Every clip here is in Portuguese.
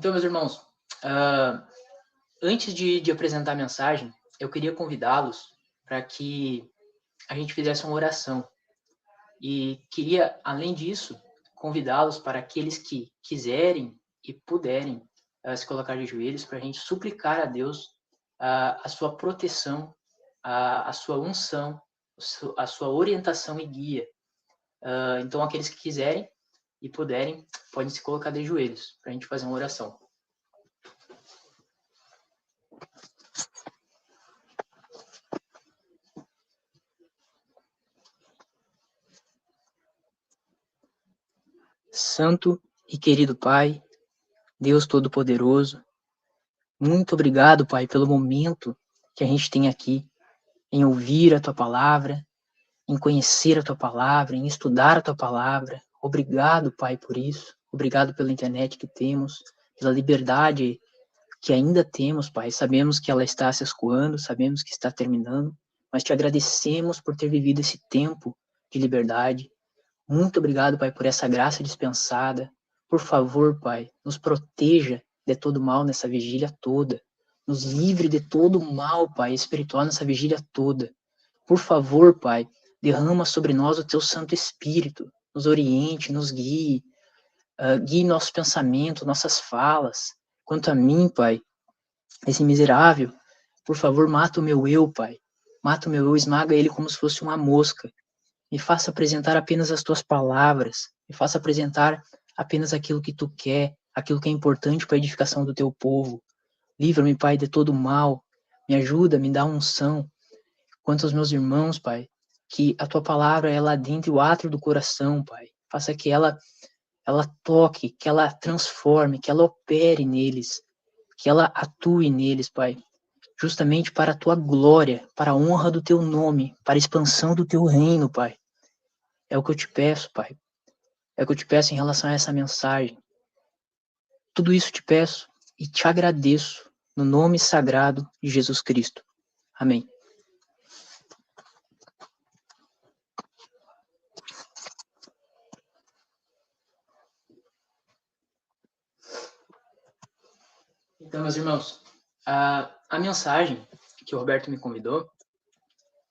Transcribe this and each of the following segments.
Então, meus irmãos, antes de apresentar a mensagem, eu queria convidá-los para que a gente fizesse uma oração. E queria, além disso, convidá-los para aqueles que quiserem e puderem se colocar de joelhos para a gente suplicar a Deus a sua proteção, a sua unção, a sua orientação e guia. Então, aqueles que quiserem e puderem, podem se colocar de joelhos para a gente fazer uma oração. Santo e querido Pai, Deus Todo-Poderoso, muito obrigado, Pai, pelo momento que a gente tem aqui em ouvir a Tua Palavra, em conhecer a Tua Palavra, em estudar a Tua Palavra. Obrigado, Pai, por isso. Obrigado pela internet que temos, pela liberdade que ainda temos, Pai. Sabemos que ela está se escoando, sabemos que está terminando, mas Te agradecemos por ter vivido esse tempo de liberdade. Muito obrigado, Pai, por essa graça dispensada. Por favor, Pai, nos proteja de todo mal nessa vigília toda. Nos livre de todo mal, Pai, espiritual nessa vigília toda. Por favor, Pai, derrama sobre nós o Teu Santo Espírito. Nos oriente, nos guie. Guie nossos pensamentos, nossas falas. Quanto a mim, Pai, esse miserável, por favor, mata o meu eu, Pai. Mata o meu eu, esmaga ele como se fosse uma mosca. Me faça apresentar apenas as tuas palavras. Me faça apresentar apenas aquilo que tu quer, aquilo que é importante para a edificação do teu povo. Livra-me, Pai, de todo mal. Me ajuda, me dá unção. Quanto aos meus irmãos, Pai, que a tua palavra ela adentre o átrio do coração, Pai. Faça que ela toque, que ela transforme, que ela opere neles, que ela atue neles, Pai. Justamente para a tua glória, para a honra do teu nome, para a expansão do teu reino, Pai. É o que eu te peço, Pai. É o que eu te peço em relação a essa mensagem. Tudo isso te peço e te agradeço no nome sagrado de Jesus Cristo. Amém. Então, meus irmãos, a mensagem que o Roberto me convidou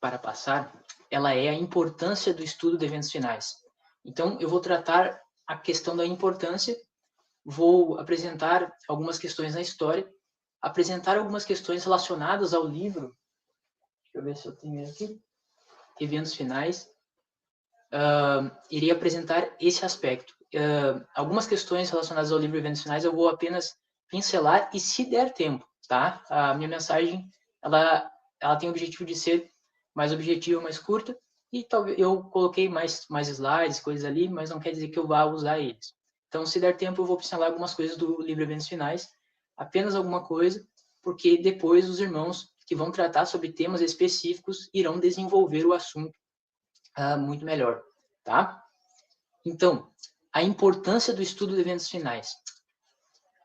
para passar, ela é a importância do estudo de eventos finais. Então, eu vou tratar a questão da importância, vou apresentar algumas questões na história, apresentar algumas questões relacionadas ao livro. Deixa eu ver se eu tenho aqui. Eventos finais. Irei apresentar esse aspecto. Algumas questões relacionadas ao livro Eventos Finais eu vou apenas pincelar e se der tempo, tá? A minha mensagem, ela tem o objetivo de ser mais objetiva, mais curta, e talvez eu coloquei mais slides, coisas ali, mas não quer dizer que eu vá usar eles. Então, se der tempo, eu vou pincelar algumas coisas do livro Eventos Finais, apenas alguma coisa, porque depois os irmãos que vão tratar sobre temas específicos irão desenvolver o assunto muito melhor, tá? Então, a importância do estudo de eventos finais.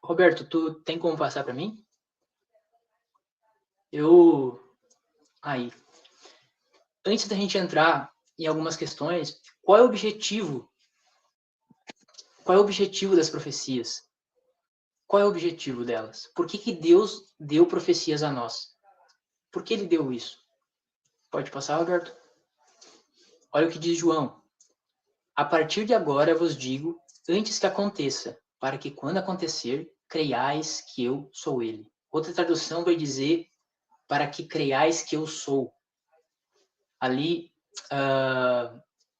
Roberto, tu tem como passar para mim? Aí. Antes da gente entrar em algumas questões, qual é o objetivo? Qual é o objetivo das profecias? Qual é o objetivo delas? Por que Deus deu profecias a nós? Por que ele deu isso? Pode passar, Roberto? Olha o que diz João. A partir de agora vos digo, antes que aconteça, para que quando acontecer, creiais que eu sou ele. Outra tradução vai dizer, para que creiais que eu sou. Ali,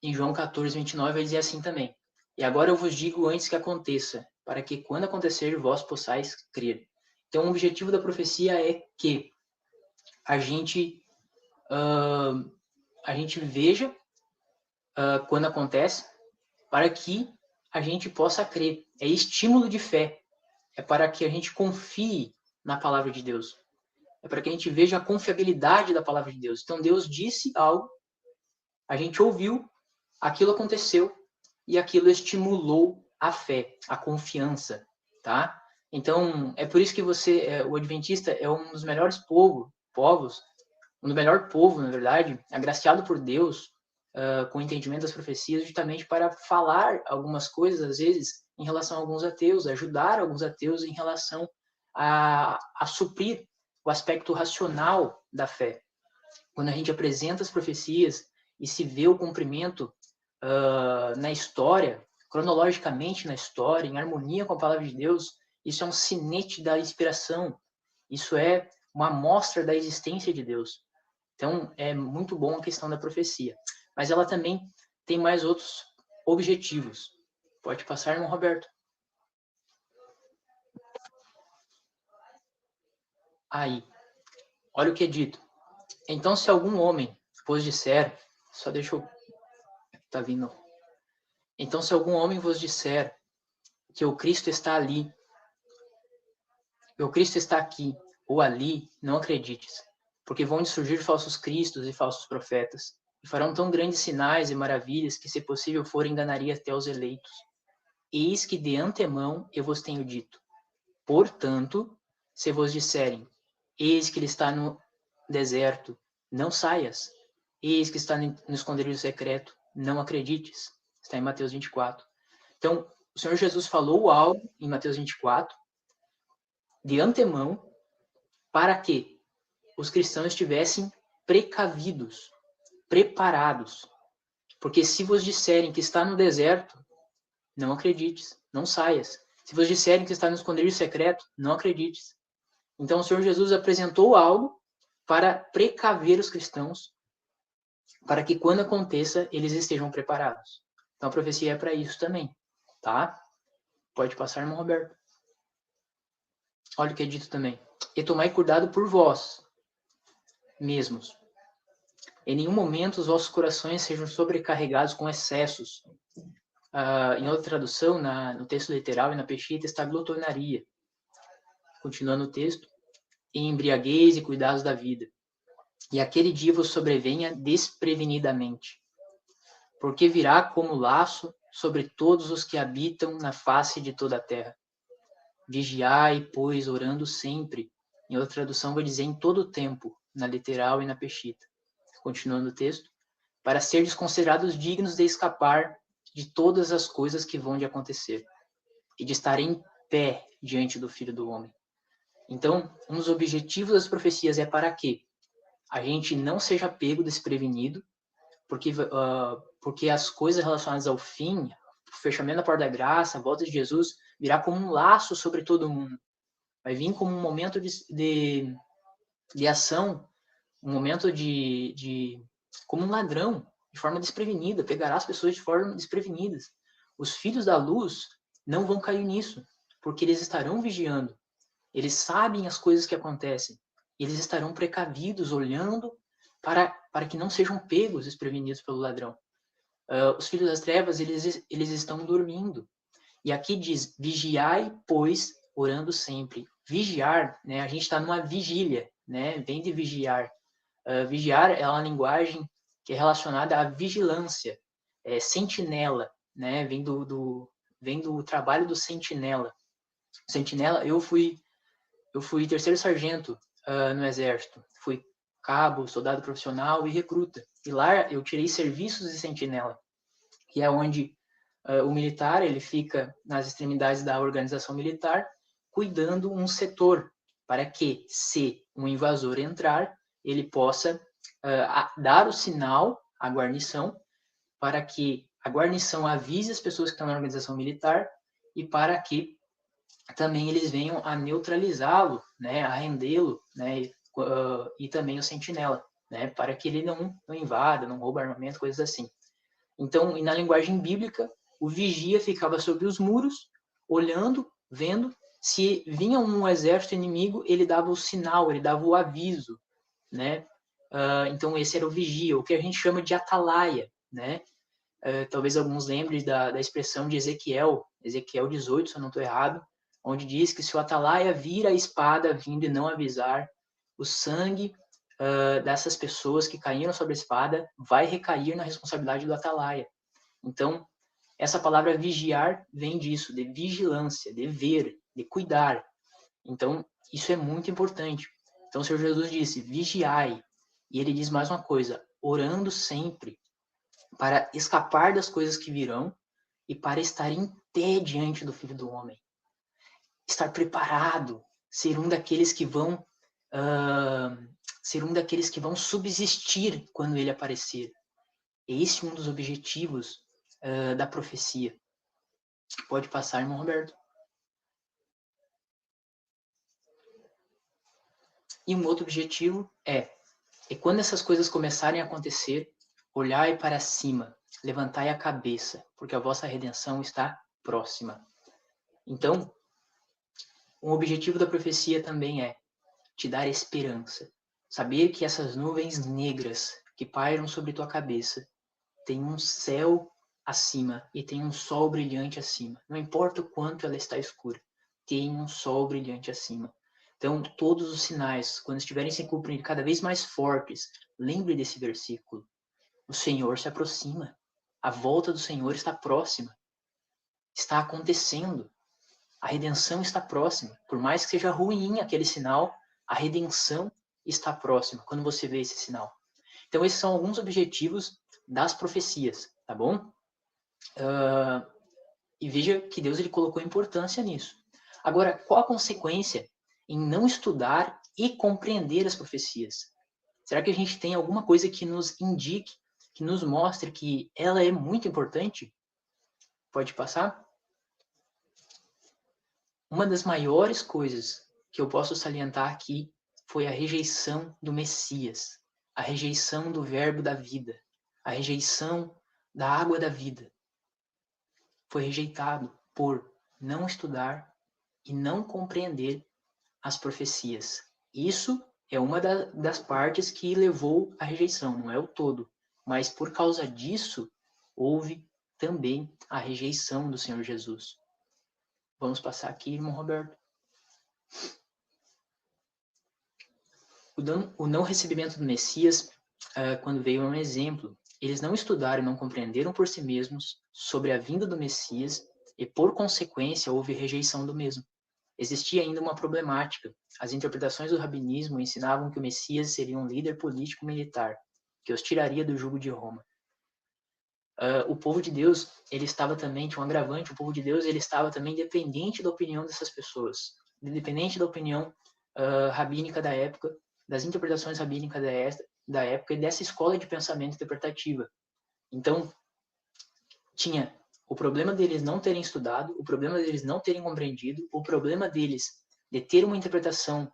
em João 14, 29, vai dizer assim também. E agora eu vos digo antes que aconteça, para que quando acontecer, vós possais crer. Então, o objetivo da profecia é que a gente veja quando acontece, para que a gente possa crer. É estímulo de fé. É para que a gente confie na palavra de Deus. É para que a gente veja a confiabilidade da palavra de Deus. Então, Deus disse algo, a gente ouviu, aquilo aconteceu e aquilo estimulou a fé, a confiança, tá? Então, é por isso que o adventista é um dos melhores povos, um do melhor povo, na verdade, agraciado por Deus, com o entendimento das profecias, justamente para falar algumas coisas, às vezes, em relação a alguns ateus, ajudar alguns ateus em relação a suprir o aspecto racional da fé. Quando a gente apresenta as profecias e se vê o cumprimento na história, cronologicamente na história, em harmonia com a palavra de Deus, isso é um sinete da inspiração, isso é uma amostra da existência de Deus. Então, é muito bom a questão da profecia. Mas ela também tem mais outros objetivos. Pode passar, irmão Roberto. Aí, olha o que é dito. Então, se algum homem vos disser, só deixa eu... Tá vindo. Então, se algum homem vos disser que o Cristo está ali, que o Cristo está aqui ou ali, não acredites, porque vão surgir falsos cristos e falsos profetas, e farão tão grandes sinais e maravilhas que, se possível for, enganaria até os eleitos. Eis que de antemão eu vos tenho dito. Portanto, se vos disserem, eis que ele está no deserto, não saias. Eis que está no esconderijo secreto, não acredites. Está em Mateus 24. Então, o Senhor Jesus falou algo em Mateus 24, de antemão, para que os cristãos estivessem precavidos, preparados. Porque se vos disserem que está no deserto, não acredites, não saias. Se vos disserem que está no esconderijo secreto, não acredites. Então o Senhor Jesus apresentou algo para precaver os cristãos, para que quando aconteça, eles estejam preparados. Então a profecia é para isso também, tá? Pode passar, irmão Roberto. Olha o que é dito também. E tomai cuidado por vós mesmos. Em nenhum momento os vossos corações sejam sobrecarregados com excessos. Em outra tradução, no texto literal e na Peshitta, está glutonaria. Continuando o texto. E embriaguez e cuidados da vida. E aquele dia vos sobrevenha desprevenidamente. Porque virá como laço sobre todos os que habitam na face de toda a terra. Vigiai, pois, orando sempre. Em outra tradução vai dizer em todo o tempo, na literal e na Peshitta. Continuando o texto. Para serdes considerados dignos de escapar de todas as coisas que vão de acontecer. E de estar em pé diante do Filho do Homem. Então, um dos objetivos das profecias é para quê? A gente não seja pego desprevenido, porque as coisas relacionadas ao fim, o fechamento da porta da graça, a volta de Jesus, virá como um laço sobre todo mundo. Vai vir como um momento de ação, um momento como um ladrão, de forma desprevenida, pegará as pessoas de forma desprevenidas. Os filhos da luz não vão cair nisso, porque eles estarão vigiando. Eles sabem as coisas que acontecem. E eles estarão precavidos, olhando para que não sejam pegos, desprevenidos pelo ladrão. Os filhos das trevas, eles estão dormindo. E aqui diz, vigiai, pois, orando sempre. Vigiar, né? A gente está numa vigília, né? Vem de vigiar. Vigiar é uma linguagem que é relacionada à vigilância, sentinela, né? Vem do trabalho do sentinela. Sentinela, eu fui terceiro sargento no Exército. Fui cabo, soldado profissional e recruta. E lá eu tirei serviços de sentinela, que é onde o militar ele fica nas extremidades da organização militar, cuidando um setor, para que, se um invasor entrar, ele possa dar o sinal à guarnição, para que a guarnição avise as pessoas que estão na organização militar e para que também eles venham a neutralizá-lo, né, a rendê-lo, né, e também o sentinela, né, para que ele não invada, não rouba armamento, coisas assim. Então, e na linguagem bíblica, o vigia ficava sobre os muros, olhando, vendo, se vinha um exército inimigo, ele dava o sinal, ele dava o aviso, né? Então, esse era o vigia, o que a gente chama de atalaia, né? Talvez alguns lembrem da expressão de Ezequiel 18, se eu não estou errado, onde diz que se o atalaia vira a espada vindo e não avisar, o sangue dessas pessoas que caíram sobre a espada vai recair na responsabilidade do atalaia. Então, essa palavra vigiar vem disso, de vigilância, de ver, de cuidar. Então, isso é muito importante. Então, o Senhor Jesus disse, vigiai. E ele diz mais uma coisa, orando sempre. para escapar das coisas que virão e para estar em pé diante do Filho do Homem. Estar preparado, ser um daqueles que vão subsistir quando ele aparecer. Esse é um dos objetivos da profecia. Pode passar, irmão Roberto. E um outro objetivo é quando essas coisas começarem a acontecer, olhai para cima, levantai a cabeça, porque a vossa redenção está próxima. Então, um objetivo da profecia também é te dar esperança. Saber que essas nuvens negras que pairam sobre tua cabeça tem um céu acima e tem um sol brilhante acima. Não importa o quanto ela está escura, tem um sol brilhante acima. Então, todos os sinais, quando estiverem se cumprindo cada vez mais fortes, lembre desse versículo. O Senhor se aproxima. A volta do Senhor está próxima. Está acontecendo. A redenção está próxima. Por mais que seja ruim aquele sinal, a redenção está próxima quando você vê esse sinal. Então, esses são alguns objetivos das profecias, tá bom? E veja que Deus ele colocou importância nisso. Agora, qual a consequência em não estudar e compreender as profecias? Será que a gente tem alguma coisa que nos indique, que nos mostre que ela é muito importante? Pode passar? Uma das maiores coisas que eu posso salientar aqui foi a rejeição do Messias, a rejeição do verbo da vida, a rejeição da água da vida. Foi rejeitado por não estudar e não compreender as profecias. Isso é uma das partes que levou à rejeição, não é o todo. Mas por causa disso, houve também a rejeição do Senhor Jesus. Vamos passar aqui, irmão Roberto. O não recebimento do Messias, quando veio, é um exemplo. Eles não estudaram e não compreenderam por si mesmos sobre a vinda do Messias e, por consequência, houve rejeição do mesmo. Existia ainda uma problemática. As interpretações do rabinismo ensinavam que o Messias seria um líder político-militar, que os tiraria do jugo de Roma. O povo de Deus, ele estava também, tinha um agravante, o povo de Deus, ele estava também dependente da opinião dessas pessoas, dependente da opinião rabínica da época, das interpretações rabínicas da época e dessa escola de pensamento interpretativa. Então, tinha o problema deles não terem estudado, o problema deles não terem compreendido, o problema deles de ter uma interpretação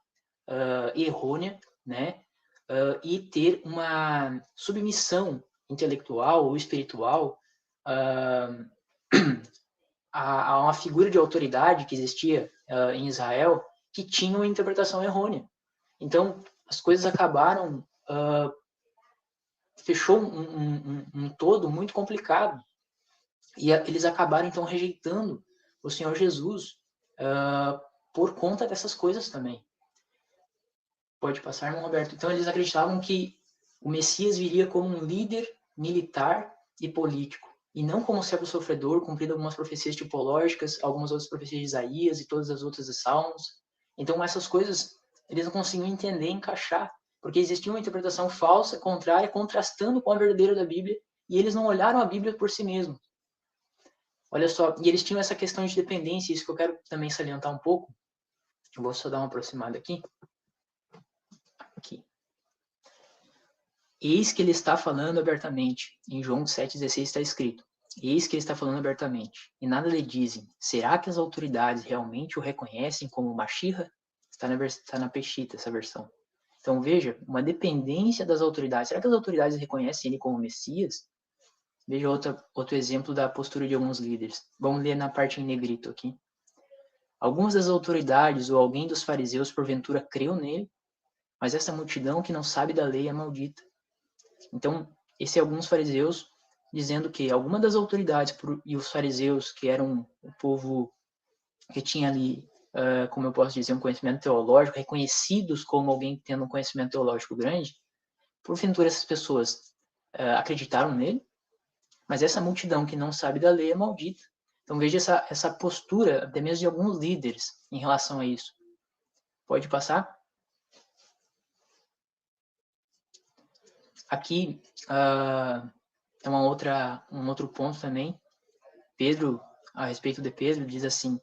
errônea, né? E ter uma submissão intelectual ou espiritual a uma figura de autoridade que existia em Israel que tinha uma interpretação errônea. Então, as coisas acabaram... fechou um todo muito complicado. E eles acabaram, então, rejeitando o Senhor Jesus por conta dessas coisas também. Pode passar, irmão Roberto. Então, eles acreditavam que o Messias viria como um líder militar e político, e não como servo sofredor, cumprindo algumas profecias tipológicas, algumas outras profecias de Isaías e todas as outras de Salmos. Então, essas coisas, eles não conseguiam entender, encaixar, porque existia uma interpretação falsa, contrária, contrastando com a verdadeira da Bíblia, e eles não olharam a Bíblia por si mesmos. Olha só, e eles tinham essa questão de dependência, isso que eu quero também salientar um pouco. Eu vou só dar uma aproximada aqui. Aqui. Eis que ele está falando abertamente. Em João 7,16 está escrito. Eis que ele está falando abertamente. E nada lhe dizem. Será que as autoridades realmente o reconhecem como Machirra? Está na Peshita essa versão. Então veja, uma dependência das autoridades. Será que as autoridades reconhecem ele como Messias? Veja outro exemplo da postura de alguns líderes. Vamos ler na parte em negrito aqui. Algumas das autoridades ou alguém dos fariseus porventura creu nele, mas essa multidão que não sabe da lei é maldita. Então, esse é alguns fariseus dizendo que alguma das autoridades e os fariseus, que eram o povo que tinha ali, como eu posso dizer, um conhecimento teológico, reconhecidos como alguém tendo um conhecimento teológico grande, porventura essas pessoas acreditaram nele, mas essa multidão que não sabe da lei é maldita. Então veja essa postura, até mesmo de alguns líderes, em relação a isso. Pode passar? Aqui é um outro ponto também. Pedro, a respeito de Pedro, diz assim: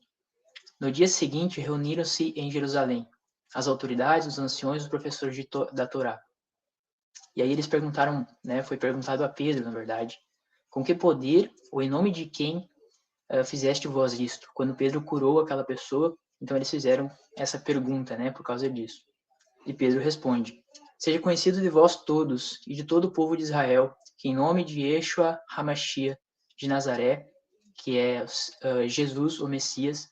no dia seguinte, reuniram-se em Jerusalém as autoridades, os anciões, os professores da Torá. E aí eles perguntaram, né, foi perguntado a Pedro, na verdade, com que poder ou em nome de quem fizeste vós isto? Quando Pedro curou aquela pessoa, então eles fizeram essa pergunta, né, por causa disso. E Pedro responde: seja conhecido de vós todos e de todo o povo de Israel, que em nome de Yeshua Hamashia de Nazaré, que é Jesus, o Messias,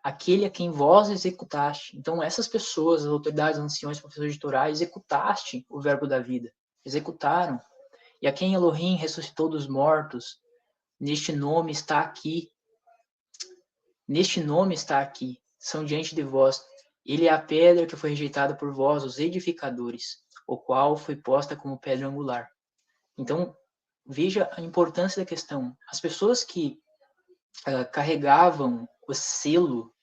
aquele a quem vós executaste. Então, essas pessoas, as autoridades, anciões, professores de Torá, executaste o verbo da vida. Executaram. E a quem Elohim ressuscitou dos mortos, neste nome está aqui. Neste nome está aqui. São diante de vós. Ele é a pedra que foi rejeitada por vós, os edificadores, o qual foi posta como pedra angular. Então, veja a importância da questão. As pessoas que carregavam o selo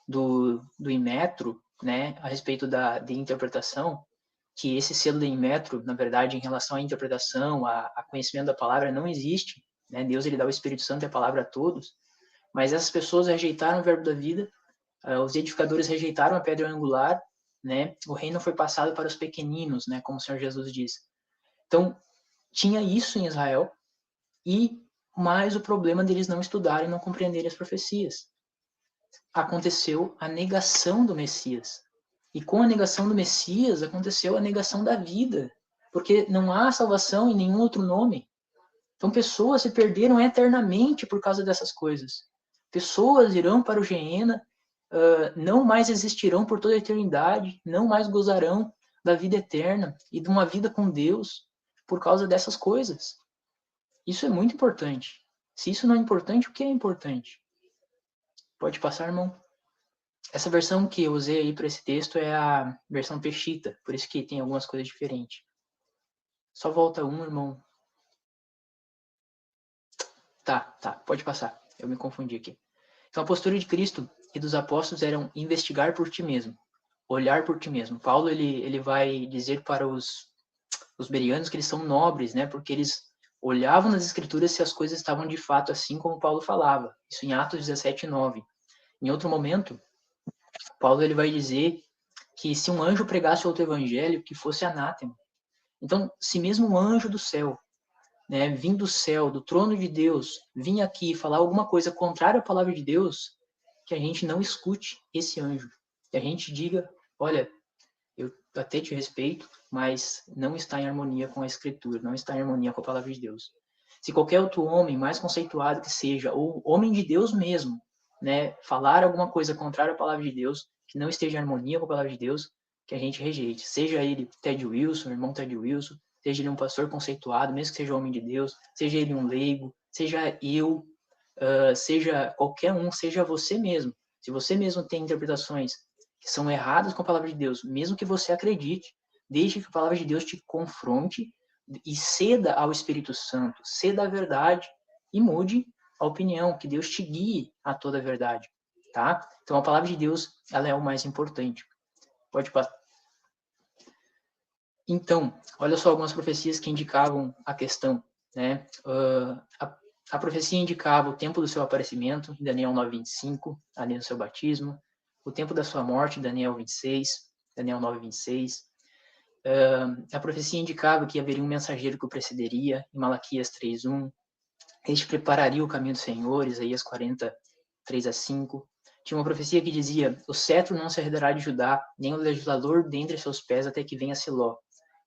do Inmetro, né, a respeito de interpretação, que esse selo de Inmetro, na verdade, em relação à interpretação, a conhecimento da palavra, não existe. Né? Deus ele dá o Espírito Santo e a palavra a todos, mas essas pessoas rejeitaram o verbo da vida, os edificadores rejeitaram a pedra angular, né? O reino foi passado para os pequeninos, né? Como o Senhor Jesus diz. Então, tinha isso em Israel, e mais o problema deles não estudarem e não compreenderem as profecias. Aconteceu a negação do Messias. E com a negação do Messias, aconteceu a negação da vida. Porque não há salvação em nenhum outro nome. Então, pessoas se perderam eternamente por causa dessas coisas. Pessoas irão para o Geena, não mais existirão por toda a eternidade, não mais gozarão da vida eterna e de uma vida com Deus por causa dessas coisas. Isso é muito importante. Se isso não é importante, o que é importante? Pode passar, irmão? Essa versão que eu usei aí para esse texto é a versão Peshita, por isso que tem algumas coisas diferentes. Só volta um, irmão. Tá, pode passar. Eu me confundi aqui. Então, a postura de Cristo e dos apóstolos eram investigar por ti mesmo, olhar por ti mesmo. Paulo ele vai dizer para os bereanos que eles são nobres, né? Porque eles olhavam nas escrituras se as coisas estavam de fato assim como Paulo falava. Isso em Atos 17:9. Em outro momento, Paulo ele vai dizer que se um anjo pregasse outro evangelho, que fosse anátema. Então, se mesmo um anjo do céu, né, vindo do céu, do trono de Deus, vir aqui falar alguma coisa contrária à palavra de Deus, que a gente não escute esse anjo. Que a gente diga, olha, eu até te respeito, mas não está em harmonia com a Escritura, não está em harmonia com a palavra de Deus. Se qualquer outro homem, mais conceituado que seja, ou homem de Deus mesmo, né, falar alguma coisa contrária à palavra de Deus, que não esteja em harmonia com a palavra de Deus, que a gente rejeite. Seja ele Ted Wilson, irmão Ted Wilson, seja ele um pastor conceituado, mesmo que seja homem de Deus, seja ele um leigo, seja eu, seja qualquer um, seja você mesmo. Se você mesmo tem interpretações que são erradas com a palavra de Deus, mesmo que você acredite, deixe que a palavra de Deus te confronte e ceda ao Espírito Santo, ceda à verdade e mude a opinião, que Deus te guie a toda a verdade, tá? Então a palavra de Deus, ela é o mais importante. Pode passar. Então, olha só algumas profecias que indicavam a questão, né? A profecia indicava o tempo do seu aparecimento, Daniel 9:25, ali no seu batismo, o tempo da sua morte, Daniel 26, Daniel 9:26. A profecia indicava que haveria um mensageiro que o precederia, em Malaquias 3:1. Este prepararia o caminho do Senhor, Isaías 40:3-5. Tinha uma profecia que dizia: o cetro não se arredará de Judá, nem o legislador dentre seus pés até que venha Siló.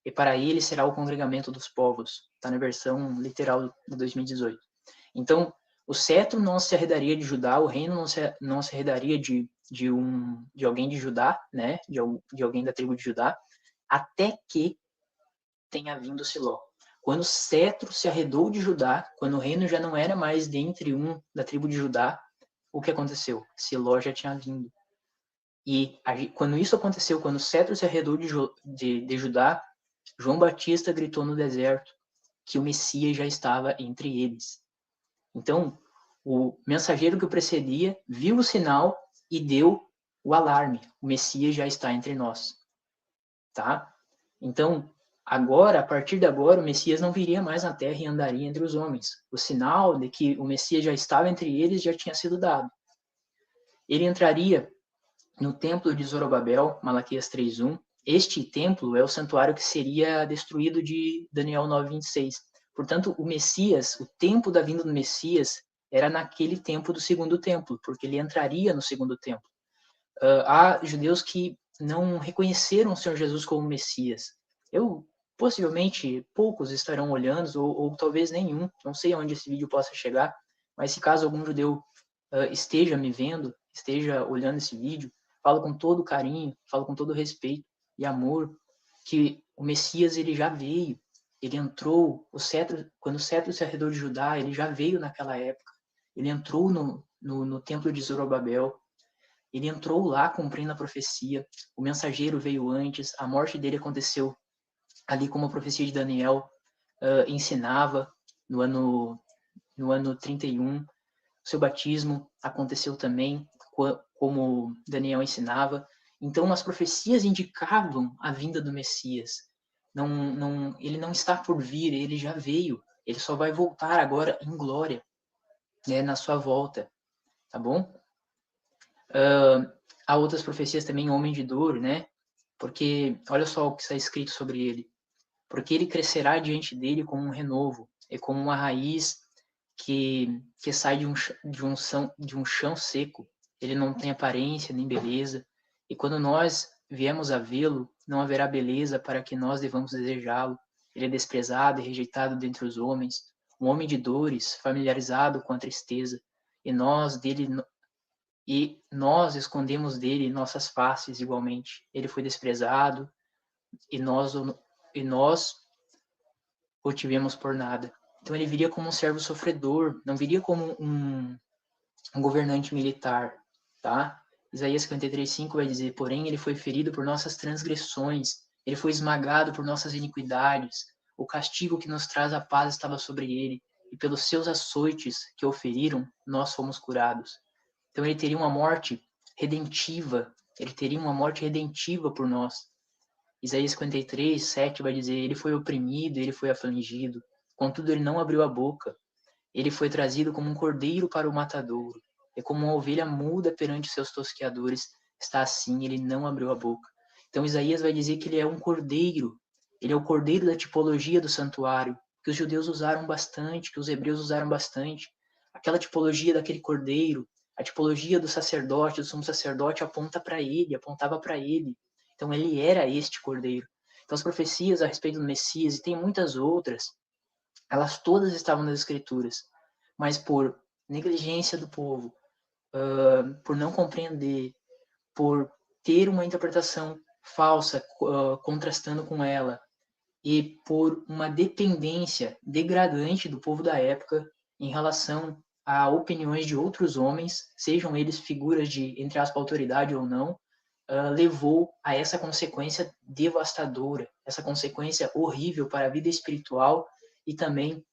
E para ele será o congregamento dos povos. Está na versão literal de 2018. Então, o cetro não se arredaria de Judá, o reino não se arredaria de alguém de Judá, né? De alguém da tribo de Judá, até que tenha vindo Siló. Quando o cetro se arredou de Judá, quando o reino já não era mais dentre um da tribo de Judá, o que aconteceu? Siló já tinha vindo. E quando isso aconteceu, quando o cetro se arredou de Judá, João Batista gritou no deserto que o Messias já estava entre eles. Então, o mensageiro que o precedia viu o sinal e deu o alarme. O Messias já está entre nós. Tá? Então, Agora, a partir de agora, o Messias não viria mais na terra e andaria entre os homens. O sinal de que o Messias já estava entre eles já tinha sido dado. Ele entraria no templo de Zorobabel, Malaquias 3:1. Este templo é o santuário que seria destruído de Daniel 9:26. Portanto, o Messias, o tempo da vinda do Messias, era naquele tempo do segundo templo, porque ele entraria no segundo templo. Há judeus que não reconheceram o Senhor Jesus como Messias. Possivelmente, poucos estarão olhando, ou talvez nenhum, não sei aonde esse vídeo possa chegar, mas se caso algum judeu esteja me vendo, esteja olhando esse vídeo, falo com todo carinho, falo com todo respeito e amor, que o Messias ele já veio, ele entrou, quando o cetro se arredou de Judá, ele já veio naquela época, ele entrou no templo de Zorobabel, ele entrou lá cumprindo a profecia, o mensageiro veio antes, a morte dele aconteceu ali como a profecia de Daniel ensinava no ano 31, seu batismo aconteceu também, como Daniel ensinava. Então, as profecias indicavam a vinda do Messias. Ele não está por vir, ele já veio. Ele só vai voltar agora em glória, né, na sua volta. Tá bom? Há outras profecias também, homem de dor, né? Porque, olha só o que está escrito sobre ele. Porque ele crescerá diante dele como um renovo, e como uma raiz que sai de um chão seco. Ele não tem aparência nem beleza, e quando nós viemos a vê-lo, não haverá beleza para que nós devamos desejá-lo. Ele é desprezado e rejeitado dentre os homens, um homem de dores, familiarizado com a tristeza, e nós escondemos dele nossas faces igualmente. Ele foi desprezado e nós o tivemos por nada. Então ele viria como um servo sofredor, não viria como um governante militar, tá? Isaías 53:5 vai dizer: porém ele foi ferido por nossas transgressões, ele foi esmagado por nossas iniquidades, o castigo que nos traz a paz estava sobre ele, e pelos seus açoites que o feriram, nós fomos curados. Então ele teria uma morte redentiva, ele teria uma morte redentiva por nós. Isaías 53:7 vai dizer: ele foi oprimido, ele foi afligido, contudo ele não abriu a boca. Ele foi trazido como um cordeiro para o matadouro, e como uma ovelha muda perante seus tosqueadores, está assim, ele não abriu a boca. Então Isaías vai dizer que ele é um cordeiro, ele é o cordeiro da tipologia do santuário, que os judeus usaram bastante, que os hebreus usaram bastante. Aquela tipologia daquele cordeiro, a tipologia do sacerdote, do sumo sacerdote, apontava para ele. Então ele era este cordeiro. Então as profecias a respeito do Messias, e tem muitas outras, elas todas estavam nas escrituras, mas por negligência do povo, por não compreender, por ter uma interpretação falsa, contrastando com ela, e por uma dependência degradante do povo da época em relação a opiniões de outros homens, sejam eles figuras de, entre aspas, autoridade ou não, levou a essa consequência devastadora, essa consequência horrível para a vida espiritual e também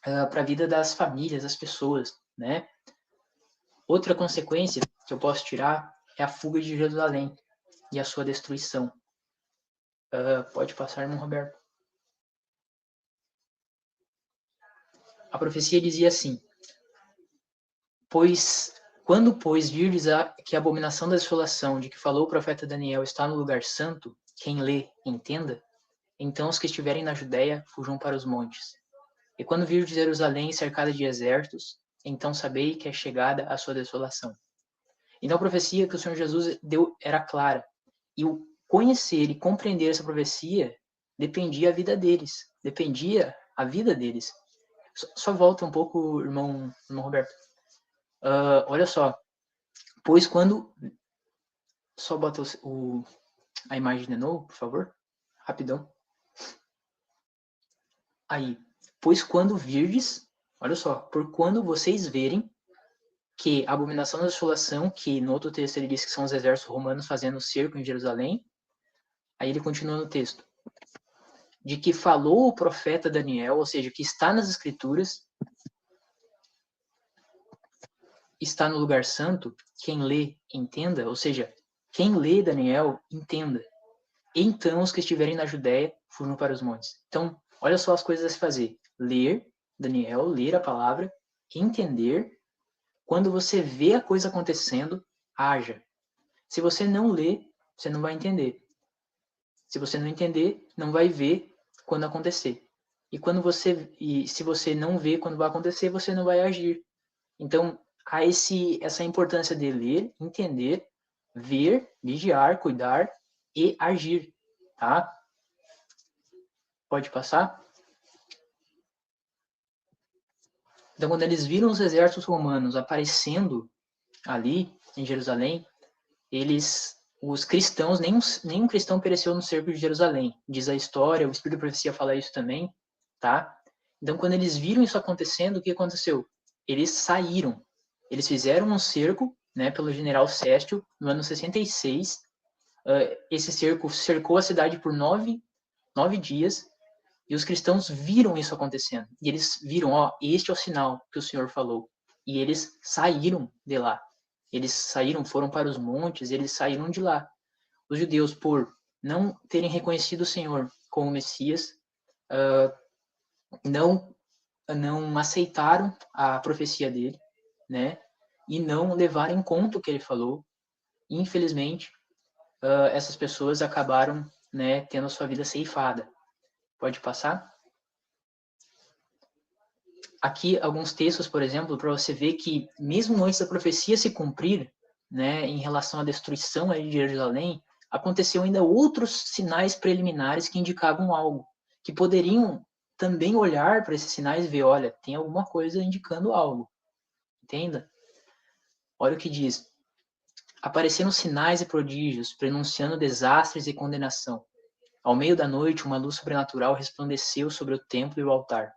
para a vida das famílias, das pessoas, né? Outra consequência que eu posso tirar é a fuga de Jerusalém e a sua destruição. Pode passar, irmão Roberto. A profecia dizia assim: quando, pois, virdes que a abominação da desolação de que falou o profeta Daniel está no lugar santo, quem lê, entenda, então os que estiverem na Judéia fujam para os montes. E quando virdes Jerusalém cercada de exércitos, então sabei que é chegada a sua desolação. Então a profecia que o Senhor Jesus deu era clara. E o conhecer e compreender essa profecia dependia a vida deles. Dependia a vida deles. Só volta um pouco, irmão Roberto. Olha só. Pois quando... Só bota a imagem de novo, por favor. Rapidão. Aí. Pois quando virdes... Olha só. Por quando vocês verem que a abominação da desolação, que no outro texto ele diz que são os exércitos romanos fazendo cerco em Jerusalém, aí ele continua no texto, de que falou o profeta Daniel, ou seja, que está nas escrituras, está no lugar santo, quem lê, entenda, ou seja, quem lê Daniel, entenda. Então os que estiverem na Judéia foram para os montes. Então, olha só as coisas a se fazer. Ler, Daniel, ler a palavra, entender. Quando você vê a coisa acontecendo, haja. Se você não lê, você não vai entender. Se você não entender, não vai ver quando acontecer. E se você não vê quando vai acontecer, você não vai agir. Então, há essa importância de ler, entender, ver, vigiar, cuidar e agir, tá? Pode passar? Então, quando eles viram os exércitos romanos aparecendo ali em Jerusalém, os cristãos, nenhum cristão pereceu no cerco de Jerusalém. Diz a história, o Espírito da Profecia fala isso também, tá? Então, quando eles viram isso acontecendo, o que aconteceu? Eles saíram. Eles fizeram um cerco, né, pelo general Sestio, no ano 66. Esse cerco cercou a cidade por 9 dias, e os cristãos viram isso acontecendo. E eles viram, ó, este é o sinal que o Senhor falou. E eles saíram de lá. Eles saíram, foram para os montes, eles saíram de lá. Os judeus, por não terem reconhecido o Senhor como Messias, não aceitaram a profecia dele, né? E não levaram em conta o que ele falou. Infelizmente, essas pessoas acabaram, né, tendo a sua vida ceifada. Pode passar? Aqui alguns textos, por exemplo, para você ver que mesmo antes da profecia se cumprir, né, em relação à destruição de Jerusalém, aconteceu ainda outros sinais preliminares que indicavam algo, que poderiam também olhar para esses sinais e ver, olha, tem alguma coisa indicando algo. Entenda? Olha o que diz. Apareceram sinais e prodígios, prenunciando desastres e condenação. Ao meio da noite, uma luz sobrenatural resplandeceu sobre o templo e o altar.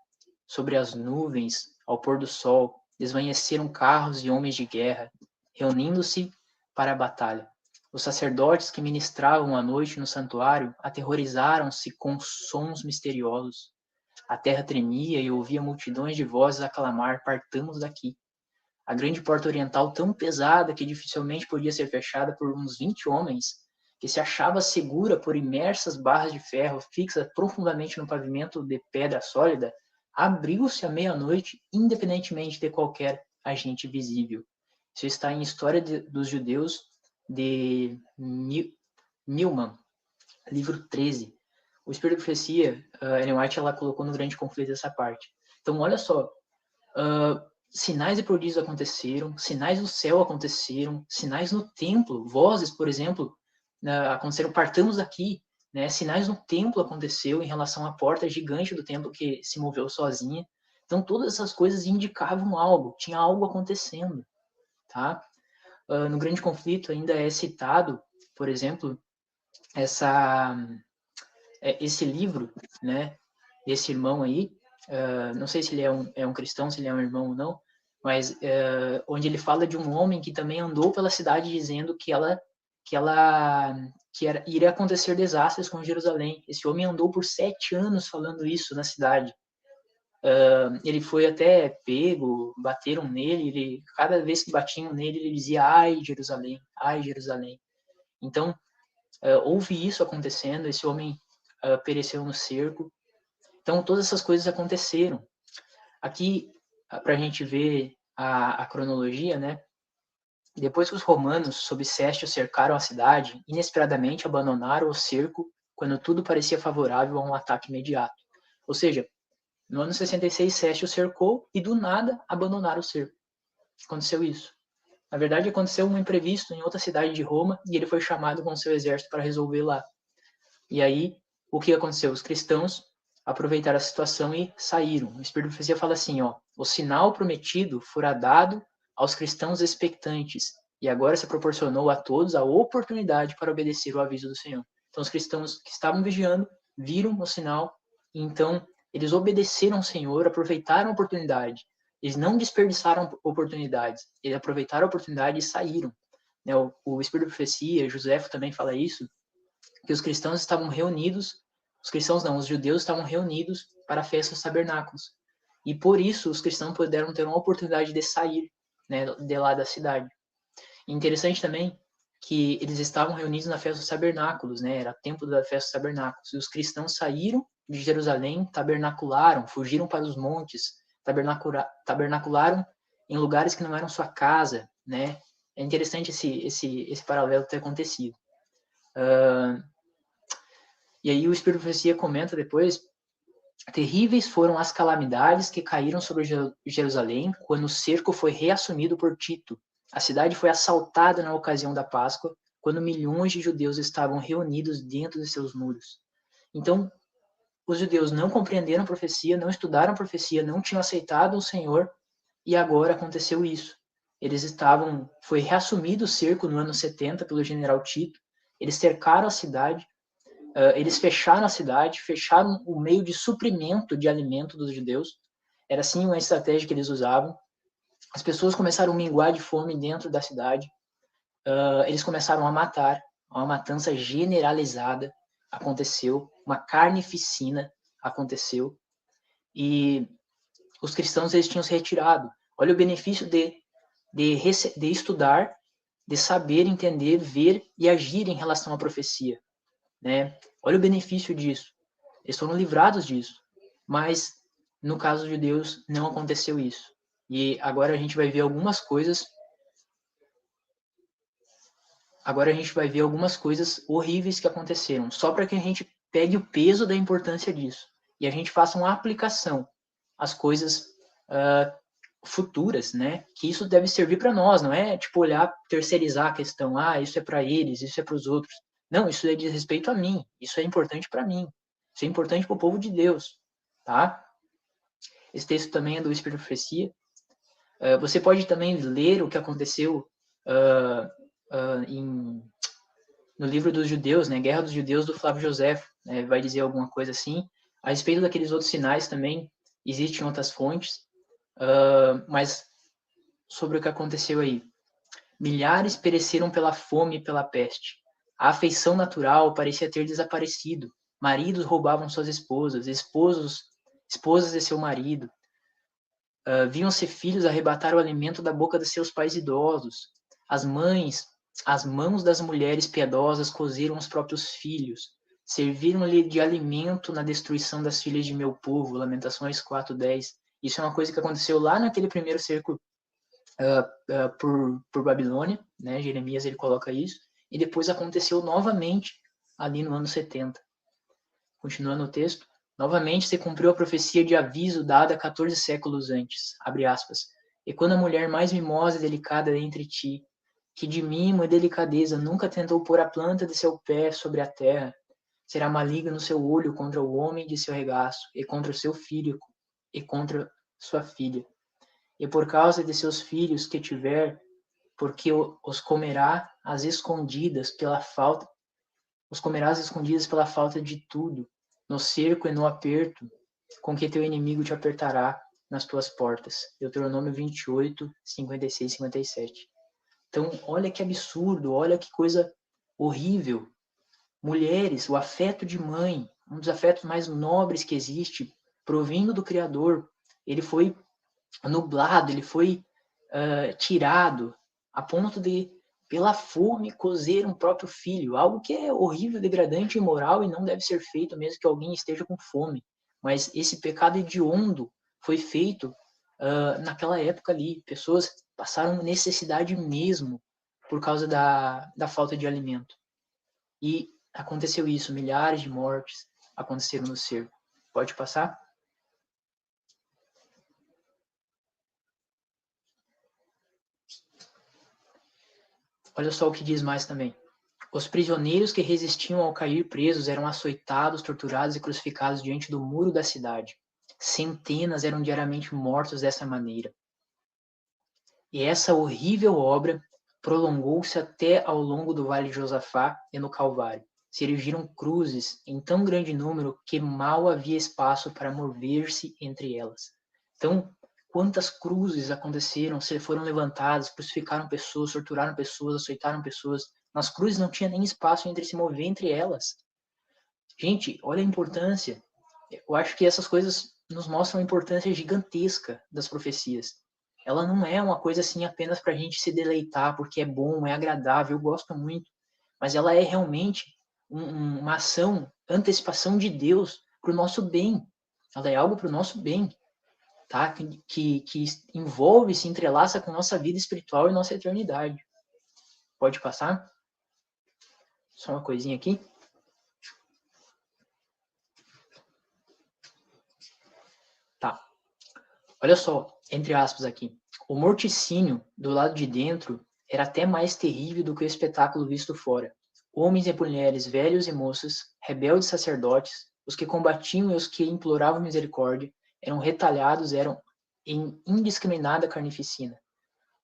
Sobre as nuvens, ao pôr do sol, desvaneceram carros e homens de guerra, reunindo-se para a batalha. Os sacerdotes que ministravam à noite no santuário aterrorizaram-se com sons misteriosos. A terra tremia e ouvia multidões de vozes a clamar: partamos daqui. A grande porta oriental, tão pesada que dificilmente podia ser fechada por uns 20 homens, que se achava segura por imersas barras de ferro fixas profundamente no pavimento de pedra sólida, abriu-se à meia-noite, independentemente de qualquer agente visível. Isso está em História dos Judeus, de Newman, livro 13. O Espírito da Profecia, Ellen White, ela colocou no Grande Conflito essa parte. Então, olha só, sinais e prodígios aconteceram, sinais no céu aconteceram, sinais no templo, vozes, por exemplo, aconteceram, partamos daqui, né? Sinais no templo aconteceu em relação à porta gigante do templo que se moveu sozinha. Então, todas essas coisas indicavam algo, tinha algo acontecendo, tá? No Grande Conflito ainda é citado, por exemplo, esse livro, né, desse irmão aí, não sei se ele é um cristão, se ele é um irmão ou não, mas onde ele fala de um homem que também andou pela cidade dizendo iria acontecer desastres com Jerusalém. Esse homem andou por 7 anos falando isso na cidade. Ele foi até pego, bateram nele, cada vez que batiam nele, ele dizia, ai, Jerusalém, ai, Jerusalém. Então, houve isso acontecendo, esse homem pereceu no cerco. Então, todas essas coisas aconteceram. Aqui, para a gente ver a cronologia, né? Depois que os romanos, sob Sestio, cercaram a cidade, inesperadamente abandonaram o cerco quando tudo parecia favorável a um ataque imediato. Ou seja, no ano 66, Sestio cercou e, do nada, abandonaram o cerco. Aconteceu isso. Na verdade, aconteceu um imprevisto em outra cidade de Roma e ele foi chamado com seu exército para resolver lá. E aí, o que aconteceu? Os cristãos aproveitaram a situação e saíram. O Espírito da Profecia fala assim, ó, o sinal prometido fora dado aos cristãos expectantes, e agora se proporcionou a todos a oportunidade para obedecer o aviso do Senhor. Então, os cristãos que estavam vigiando viram o sinal, e então eles obedeceram ao Senhor, aproveitaram a oportunidade. Eles não desperdiçaram oportunidades, eles aproveitaram a oportunidade e saíram. O Espírito da Profecia, Joséfo também fala isso, que os cristãos estavam reunidos, os cristãos não, os judeus estavam reunidos para a festa dos tabernáculos. E por isso os cristãos puderam ter uma oportunidade de sair, né, de lá da cidade. E interessante também que eles estavam reunidos na festa dos tabernáculos, né? Era tempo da festa dos tabernáculos. E os cristãos saíram de Jerusalém, tabernacularam, fugiram para os montes, tabernacularam em lugares que não eram sua casa, né? É interessante esse paralelo ter acontecido. E aí o Espírito de Profecia comenta depois: terríveis foram as calamidades que caíram sobre Jerusalém quando o cerco foi reassumido por Tito. A cidade foi assaltada na ocasião da Páscoa, quando milhões de judeus estavam reunidos dentro de seus muros. Então, os judeus não compreenderam a profecia, não estudaram a profecia, não tinham aceitado o Senhor, e agora aconteceu isso. Foi reassumido o cerco no ano 70 pelo general Tito, eles cercaram a cidade, eles fecharam a cidade, fecharam o meio de suprimento de alimento dos judeus. Era assim uma estratégia que eles usavam. As pessoas começaram a minguar de fome dentro da cidade. Eles começaram a matar. Uma matança generalizada aconteceu. Uma carnificina aconteceu. E os cristãos eles tinham se retirado. Olha o benefício de estudar, de saber, entender, ver e agir em relação à profecia. Né? Olha o benefício disso. Eles foram livrados disso. Mas, no caso de Deus, não aconteceu isso. E agora a gente vai ver algumas coisas. Agora a gente vai ver algumas coisas horríveis que aconteceram, só para que a gente pegue o peso da importância disso. E a gente faça uma aplicação às coisas futuras, né? Que isso deve servir para nós, não é tipo olhar, terceirizar a questão, isso é para eles, isso é para os outros. Não, isso diz respeito a mim, isso é importante para mim, isso é importante para o povo de Deus, tá? Esse texto também é do Espírito de Profecia. Você pode também ler o que aconteceu no livro dos Judeus, né? Guerra dos Judeus do Flávio Josefo, né? Vai dizer alguma coisa assim. A respeito daqueles outros sinais também, existem outras fontes, mas sobre o que aconteceu aí. Milhares pereceram pela fome e pela peste. A afeição natural parecia ter desaparecido. Maridos roubavam suas esposas, esposas de seu marido. Viam-se filhos arrebatar o alimento da boca de seus pais idosos. As mãos das mulheres piedosas cozeram os próprios filhos. Serviram-lhe de alimento na destruição das filhas de meu povo. Lamentações 4:10. Isso é uma coisa que aconteceu lá naquele primeiro cerco por Babilônia, né? Jeremias ele coloca isso, e depois aconteceu novamente ali no ano 70. Continuando o texto, novamente se cumpriu a profecia de aviso dada 14 séculos antes, abre aspas, e quando a mulher mais mimosa e delicada entre ti, que de mimo e delicadeza nunca tentou pôr a planta de seu pé sobre a terra, será maligno no seu olho contra o homem de seu regaço, e contra o seu filho, e contra sua filha. E por causa de seus filhos que tiver, porque os comerá às escondidas pela falta, os comerás escondidas pela falta de tudo, no cerco e no aperto, com que teu inimigo te apertará nas tuas portas. Deuteronômio 28, 56, 57. Então, olha que absurdo, olha que coisa horrível. Mulheres, o afeto de mãe, um dos afetos mais nobres que existe, provindo do Criador, ele foi nublado, ele foi tirado a ponto de, pela fome, cozer um próprio filho, algo que é horrível, degradante, imoral e não deve ser feito mesmo que alguém esteja com fome. Mas esse pecado hediondo foi feito naquela época ali. Pessoas passaram necessidade mesmo por causa da falta de alimento. E aconteceu isso, milhares de mortes aconteceram no cerco. Pode passar? Olha só o que diz mais também. Os prisioneiros que resistiam ao cair presos eram açoitados, torturados e crucificados diante do muro da cidade. Centenas eram diariamente mortos dessa maneira. E essa horrível obra prolongou-se até ao longo do Vale de Josafá e no Calvário. Se erigiram cruzes em tão grande número que mal havia espaço para mover-se entre elas. Então, quantas cruzes aconteceram, se foram levantadas, crucificaram pessoas, torturaram pessoas, açoitaram pessoas. Nas cruzes não tinha nem espaço entre se mover entre elas. Gente, olha a importância. Eu acho que essas coisas nos mostram a importância gigantesca das profecias. ela não é uma coisa assim apenas para a gente se deleitar, porque é bom, é agradável, eu gosto muito, mas ela é realmente uma ação, antecipação de Deus para o nosso bem. Ela é algo para o nosso bem, tá? Que envolve, se entrelaça com nossa vida espiritual e nossa eternidade. Pode passar? Só uma coisinha aqui. Tá. Olha só, entre aspas aqui. O morticínio do lado de dentro era até mais terrível do que o espetáculo visto fora. Homens e mulheres, velhos e moças, rebeldes sacerdotes, os que combatiam e os que imploravam misericórdia, eram retalhados, eram em indiscriminada carnificina.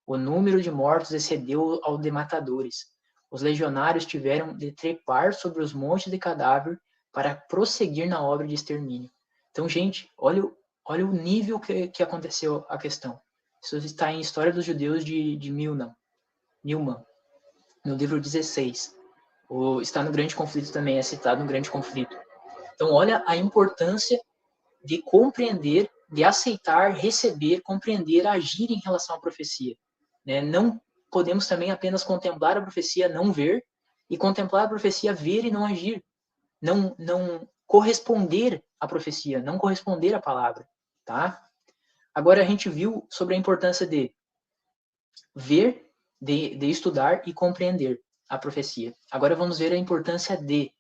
O número de mortos excedeu ao de matadores. Os legionários tiveram de trepar sobre os montes de cadáver para prosseguir na obra de extermínio. Então, gente, olha o nível que aconteceu a questão. Isso está em História dos Judeus de Milman, no livro 16. Está no Grande Conflito também, é citado no Grande Conflito. Então, olha a importância de compreender, de aceitar, receber, compreender, agir em relação à profecia. Né? Não podemos também apenas contemplar a profecia, não ver, e contemplar a profecia, ver e não agir. Não corresponder à profecia, não corresponder à palavra. Tá? Agora a gente viu sobre a importância de ver, de estudar e compreender a profecia. Agora vamos ver a importância de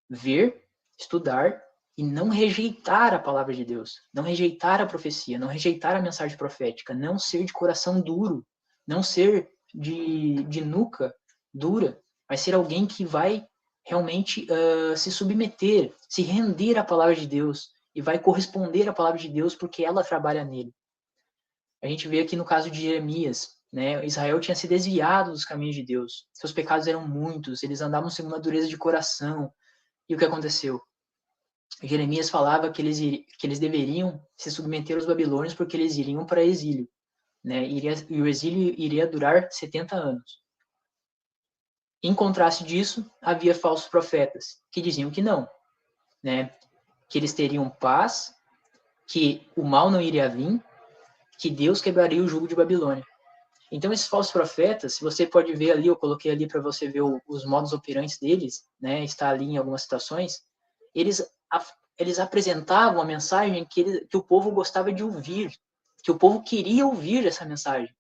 ver, estudar e não rejeitar a palavra de Deus, não rejeitar a profecia, não rejeitar a mensagem profética, não ser de coração duro, não ser de nuca dura, mas ser alguém que vai realmente se submeter, se render à palavra de Deus e vai corresponder à palavra de Deus porque ela trabalha nele. A gente vê aqui no caso de Jeremias, né? Israel tinha se desviado dos caminhos de Deus, seus pecados eram muitos, eles andavam segundo a dureza de coração. E o que aconteceu? Jeremias falava que eles deveriam se submeter aos babilônios porque eles iriam para exílio, né? E o exílio iria durar 70 anos. Em contraste disso, havia falsos profetas que diziam que não, né? Que eles teriam paz, que o mal não iria vir, que Deus quebraria o jugo de Babilônia. Então, esses falsos profetas, se você pode ver ali, eu coloquei ali para você ver os modos operantes deles, né? Está ali em algumas citações. Eles apresentavam a mensagem que o povo gostava de ouvir, que o povo queria ouvir essa mensagem.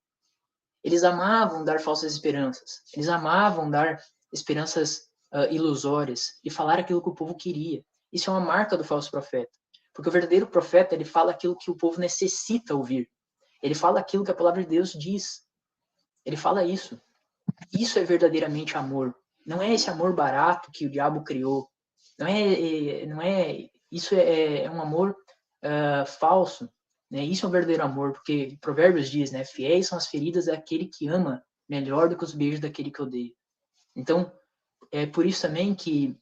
Eles amavam dar falsas esperanças, eles amavam dar esperanças ilusórias e falar aquilo que o povo queria. Isso é uma marca do falso profeta, porque o verdadeiro profeta ele fala aquilo que o povo necessita ouvir. Ele fala aquilo que a palavra de Deus diz. Ele fala isso. Isso é verdadeiramente amor. Não é esse amor barato que o diabo criou. Não é isso é um amor falso. Né? Isso é um verdadeiro amor, porque Provérbios diz, né? Fiéis são as feridas daquele que ama, melhor do que os beijos daquele que odeia. Então, é por isso também que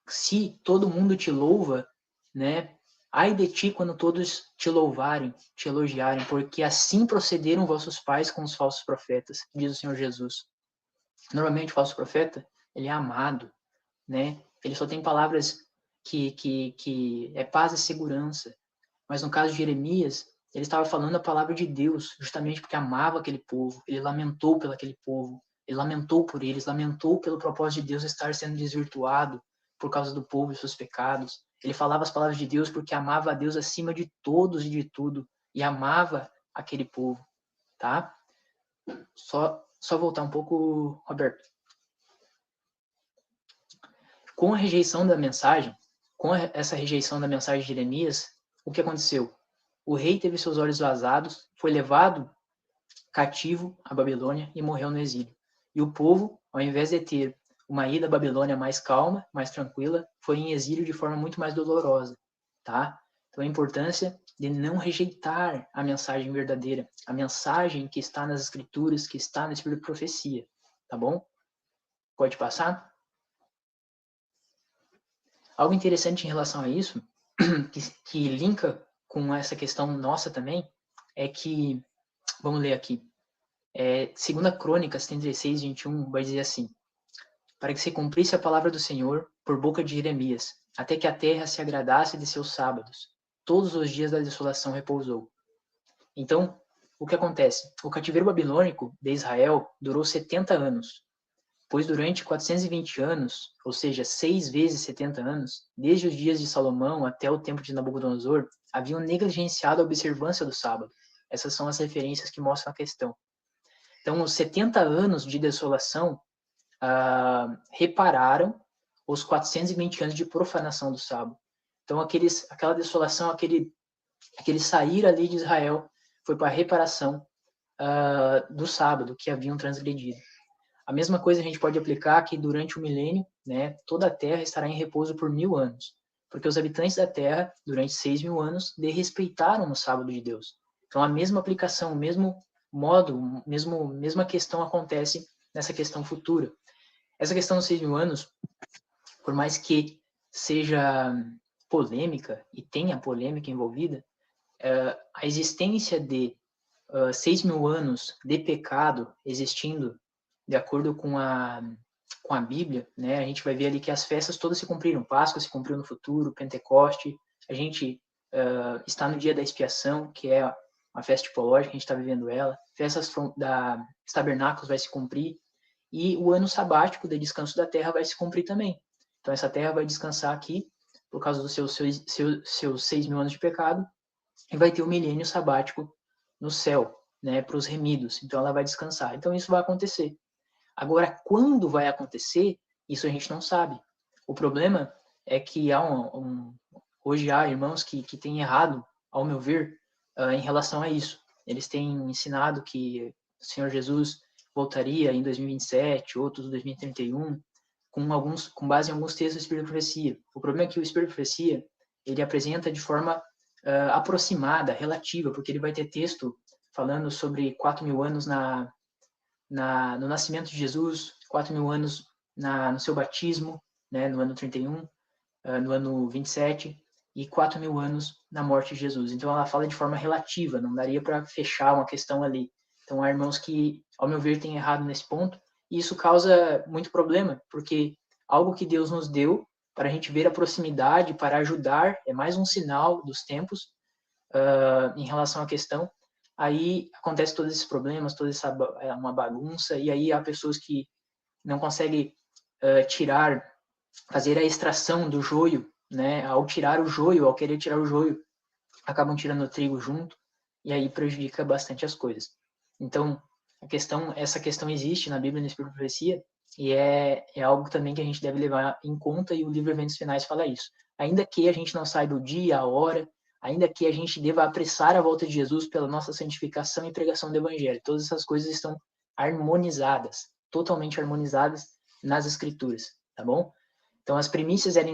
se todo mundo te louva, né? Ai de ti quando todos te louvarem, te elogiarem, porque assim procederam vossos pais com os falsos profetas, diz o Senhor Jesus. Normalmente o falso profeta, ele é amado, né? Ele só tem palavras que é paz e segurança. Mas no caso de Jeremias, ele estava falando a palavra de Deus, justamente porque amava aquele povo, ele lamentou pelo aquele povo, ele lamentou por eles, lamentou pelo propósito de Deus estar sendo desvirtuado por causa do povo e seus pecados. Ele falava as palavras de Deus porque amava a Deus acima de todos e de tudo, e amava aquele povo, tá? Só voltar um pouco, Roberto. Com a rejeição da mensagem, essa rejeição da mensagem de Jeremias, o que aconteceu? O rei teve seus olhos vazados, foi levado cativo à Babilônia e morreu no exílio. E o povo, ao invés de ter uma ida à Babilônia mais calma, mais tranquila, foi em exílio de forma muito mais dolorosa, tá? Então a importância de não rejeitar a mensagem verdadeira, a mensagem que está nas escrituras, que está no espírito de profecia, tá bom? Pode passar? Algo interessante em relação a isso, que linka com essa questão nossa também, é que, vamos ler aqui, 2 Crônicas 36, 21, vai dizer assim: para que se cumprisse a palavra do Senhor por boca de Jeremias, até que a terra se agradasse de seus sábados. Todos os dias da desolação repousou. Então, o que acontece? O cativeiro babilônico de Israel durou 70 anos, pois durante 420 anos, ou seja, 6 vezes 70 anos, desde os dias de Salomão até o tempo de Nabucodonosor, haviam negligenciado a observância do sábado. Essas são as referências que mostram a questão. Então, os 70 anos de desolação repararam os 420 anos de profanação do sábado. Então, aquela desolação, aquele sair ali de Israel, foi para a reparação do sábado que haviam transgredido. A mesma coisa a gente pode aplicar que durante o milênio, né, toda a terra estará em repouso por 1000 anos, porque os habitantes da terra, durante 6.000 anos, desrespeitaram o sábado de Deus. Então, a mesma aplicação, o mesmo modo, mesma questão acontece nessa questão futura. Essa questão dos 6.000 anos, por mais que seja polêmica, e tenha polêmica envolvida, a existência de 6.000 anos de pecado existindo de acordo com a Bíblia, né, a gente vai ver ali que as festas todas se cumpriram. Páscoa se cumpriu no futuro, Pentecoste, a gente está no dia da expiação, que é uma festa tipológica, a gente está vivendo ela. Festas dos tabernáculos vai se cumprir, e o ano sabático de descanso da terra vai se cumprir também. Então essa terra vai descansar aqui, por causa dos seus 6.000 anos de pecado, e vai ter o milênio sabático no céu, né, para os remidos. Então ela vai descansar. Então isso vai acontecer. Agora, quando vai acontecer, isso a gente não sabe. O problema é que hoje há irmãos que têm errado, ao meu ver, em relação a isso. Eles têm ensinado que o Senhor Jesus voltaria em 2027, outros em 2031, com base em alguns textos do Espírito de Profecia. O problema é que o Espírito de Profecia, ele apresenta de forma aproximada, relativa, porque ele vai ter texto falando sobre 4.000 anos no nascimento de Jesus, 4.000 anos no seu batismo, né, no ano 31, no ano 27, e 4.000 anos na morte de Jesus. Então ela fala de forma relativa, não daria para fechar uma questão ali. Então há irmãos que, ao meu ver, têm errado nesse ponto, e isso causa muito problema, porque algo que Deus nos deu para a gente ver a proximidade, para ajudar, é mais um sinal dos tempos em relação à questão. Aí acontece todos esses problemas, toda essa uma bagunça, e aí há pessoas que não conseguem fazer a extração do joio, né? Ao querer tirar o joio, acabam tirando o trigo junto, e aí prejudica bastante as coisas. Então, essa questão existe na Bíblia, no Espírito de Profecia, e é algo também que a gente deve levar em conta, e o livro Eventos Finais fala isso. Ainda que a gente não saiba o dia, a hora, ainda que a gente deva apressar a volta de Jesus pela nossa santificação e pregação do Evangelho, todas essas coisas estão harmonizadas, totalmente harmonizadas nas Escrituras, tá bom? Então, as primícias eram,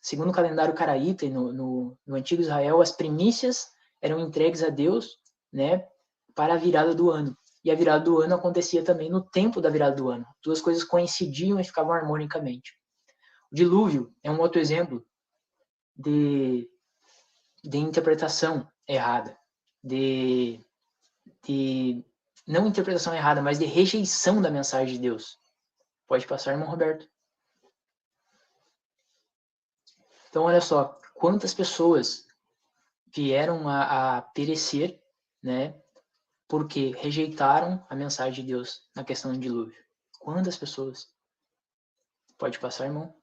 segundo o calendário caraíta e no antigo Israel, as primícias eram entregues a Deus, né, para a virada do ano. E a virada do ano acontecia também no tempo da virada do ano. Duas coisas coincidiam e ficavam harmonicamente. O dilúvio é um outro exemplo de interpretação errada, de não interpretação errada, mas de rejeição da mensagem de Deus. Pode passar, irmão Roberto. Então, olha só, quantas pessoas vieram a perecer, né, porque rejeitaram a mensagem de Deus na questão do dilúvio. Quantas pessoas? Pode passar, irmão.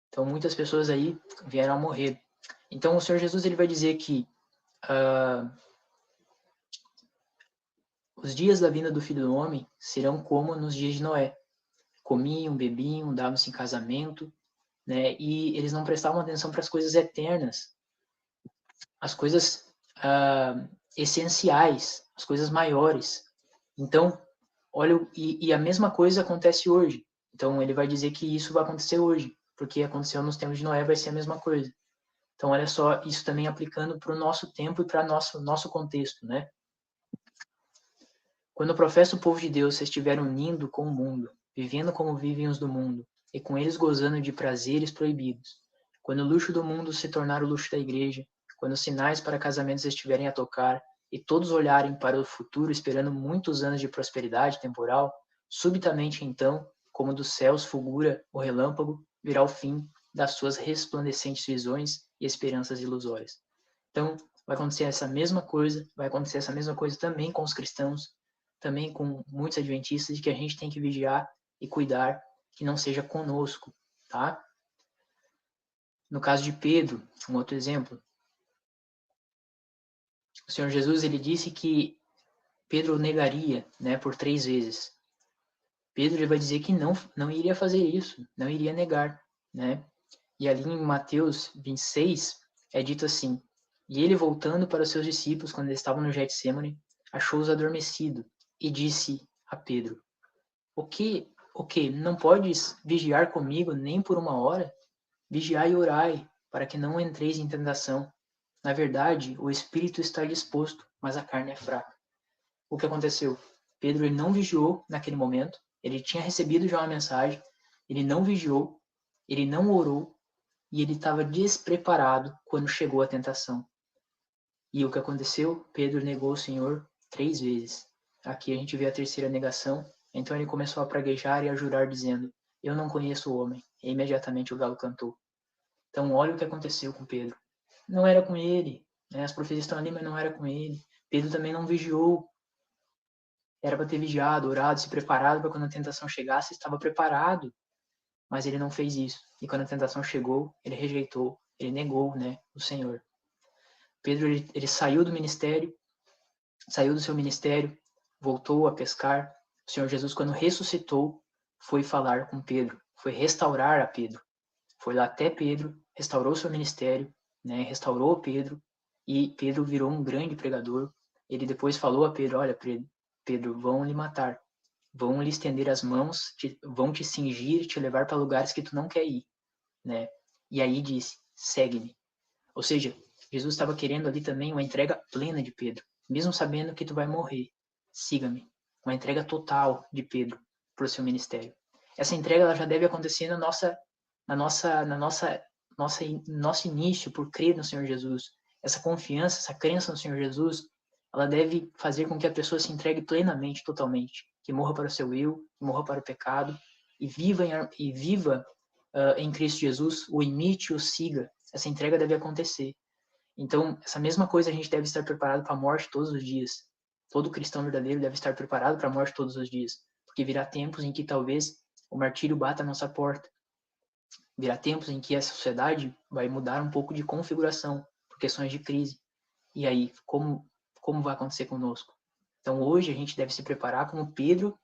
Então, muitas pessoas aí vieram a morrer. Então, o Senhor Jesus ele vai dizer que os dias da vinda do Filho do Homem serão como nos dias de Noé. Comiam, bebiam, davam-se em casamento, né? E eles não prestavam atenção para as coisas eternas, as coisas essenciais, as coisas maiores. Então, olha, e a mesma coisa acontece hoje. Então, ele vai dizer que isso vai acontecer hoje, porque aconteceu nos tempos de Noé, vai ser a mesma coisa. Então, olha só, isso também aplicando para o nosso tempo e para nosso contexto, né? Quando professa o povo de Deus se estiver unindo com o mundo, vivendo como vivem os do mundo, e com eles gozando de prazeres proibidos, quando o luxo do mundo se tornar o luxo da igreja, quando os sinais para casamentos estiverem a tocar, e todos olharem para o futuro esperando muitos anos de prosperidade temporal, subitamente então, como dos céus fulgura o relâmpago, virá o fim das suas resplandecentes visões e esperanças ilusórias. Então, vai acontecer essa mesma coisa, vai acontecer essa mesma coisa também com os cristãos, também com muitos adventistas, de que a gente tem que vigiar e cuidar que não seja conosco, tá? No caso de Pedro, um outro exemplo, o Senhor Jesus, ele disse que Pedro negaria, né, por 3 vezes. Pedro ele vai dizer que não iria fazer isso, não iria negar, né? E ali em Mateus 26 é dito assim: e ele voltando para os seus discípulos quando eles estavam no Getsemane, achou-os adormecidos e disse a Pedro: O que, não podes vigiar comigo nem por 1 hora? Vigiai e orai, para que não entreis em tentação. Na verdade, o espírito está disposto, mas a carne é fraca. O que aconteceu? Pedro ele não vigiou naquele momento, ele tinha recebido já uma mensagem, ele não vigiou, ele não orou, e ele estava despreparado quando chegou a tentação. E o que aconteceu? Pedro negou o Senhor 3 vezes. Aqui a gente vê a terceira negação. Então ele começou a praguejar e a jurar, dizendo: Eu não conheço o homem. E imediatamente o galo cantou. Então olha o que aconteceu com Pedro. Não era com ele. Né? As profecias estão ali, mas não era com ele. Pedro também não vigiou. Era para ter vigiado, orado, se preparado para quando a tentação chegasse, estava preparado. Mas ele não fez isso. E quando a tentação chegou, ele rejeitou, ele negou, né, o Senhor. Pedro ele saiu do seu ministério, voltou a pescar. O Senhor Jesus, quando ressuscitou, foi falar com Pedro, foi restaurar a Pedro. Foi lá até Pedro, restaurou seu ministério, né, restaurou Pedro, e Pedro virou um grande pregador. Ele depois falou a Pedro: Olha, Pedro, vão lhe matar, vão lhe estender as mãos, vão te cingir, te levar para lugares que tu não quer ir, né? E aí disse: segue-me. Ou seja, Jesus estava querendo ali também uma entrega plena de Pedro, mesmo sabendo que tu vai morrer. Siga-me. Uma entrega total de Pedro para o seu ministério. Essa entrega ela já deve acontecer nosso início por crer no Senhor Jesus. Essa confiança, essa crença no Senhor Jesus, ela deve fazer com que a pessoa se entregue plenamente, totalmente, que morra para o seu eu, que morra para o pecado e viva em Cristo Jesus, o imite, o siga. Essa entrega deve acontecer. Então, essa mesma coisa a gente deve estar preparado para a morte todos os dias. Todo cristão verdadeiro deve estar preparado para a morte todos os dias, porque virá tempos em que talvez o martírio bata à nossa porta. Virá tempos em que a sociedade vai mudar um pouco de configuração por questões de crise. E aí, como vai acontecer conosco? Então, hoje a gente deve se preparar como Pedro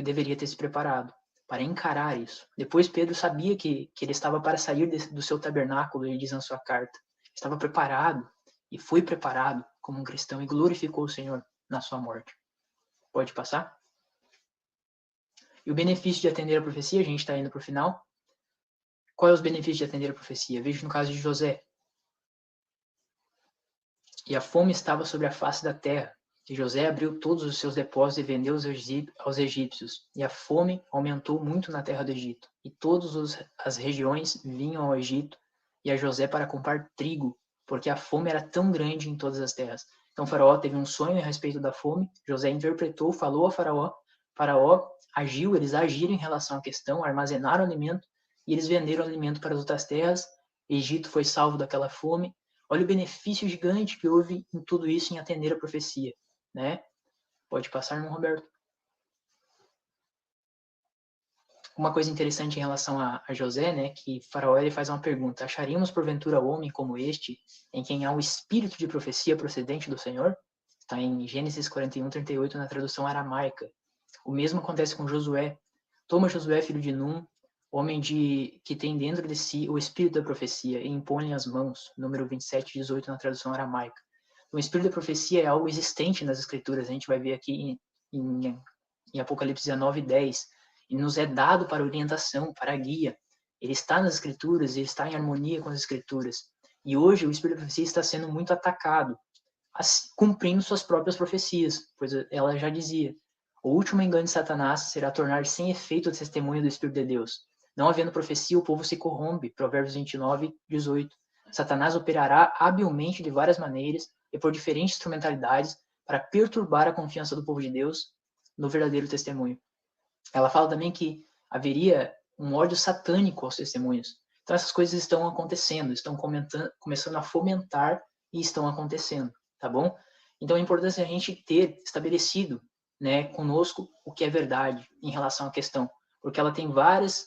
deveria ter se preparado para encarar isso. Depois Pedro sabia que ele estava para sair do seu tabernáculo, ele diz na sua carta. Estava preparado e foi preparado como um cristão e glorificou o Senhor na sua morte. Pode passar? E o benefício de atender a profecia, a gente está indo para o final. Qual é os benefícios de atender a profecia? Veja no caso de José. E a fome estava sobre a face da terra. E José abriu todos os seus depósitos e vendeu aos egípcios. E a fome aumentou muito na terra do Egito. E todas as regiões vinham ao Egito e a José para comprar trigo, porque a fome era tão grande em todas as terras. Então Faraó teve um sonho a respeito da fome. José interpretou, falou a Faraó. Faraó agiu, eles agiram em relação à questão, armazenaram alimento e eles venderam alimento para as outras terras. Egito foi salvo daquela fome. Olha o benefício gigante que houve em tudo isso em atender a profecia, né? Pode passar, irmão Roberto. Uma coisa interessante em relação a José, né, que Faraó ele faz uma pergunta: acharíamos porventura homem como este, em quem há um espírito de profecia procedente do Senhor? Está em Gênesis 41:38 na tradução aramaica. O mesmo acontece com Josué. Toma Josué, filho de Num, homem que tem dentro de si o espírito da profecia, e impõe as mãos. Número 27:18 na tradução aramaica. O espírito da profecia é algo existente nas escrituras. A gente vai ver aqui em Apocalipse 19:10. E nos é dado para orientação, para guia. Ele está nas escrituras, ele está em harmonia com as escrituras. E hoje o espírito da profecia está sendo muito atacado, cumprindo suas próprias profecias, pois ela já dizia: o último engano de Satanás será tornar sem efeito o testemunho do Espírito de Deus. Não havendo profecia, o povo se corrompe. Provérbios 29:18. Satanás operará habilmente de várias maneiras e por diferentes instrumentalidades para perturbar a confiança do povo de Deus no verdadeiro testemunho. Ela fala também que haveria um ódio satânico aos testemunhos. Então essas coisas estão acontecendo, estão começando a fomentar e estão acontecendo, tá bom? Então a importância é a gente ter estabelecido, né, conosco o que é verdade em relação à questão, porque ela tem várias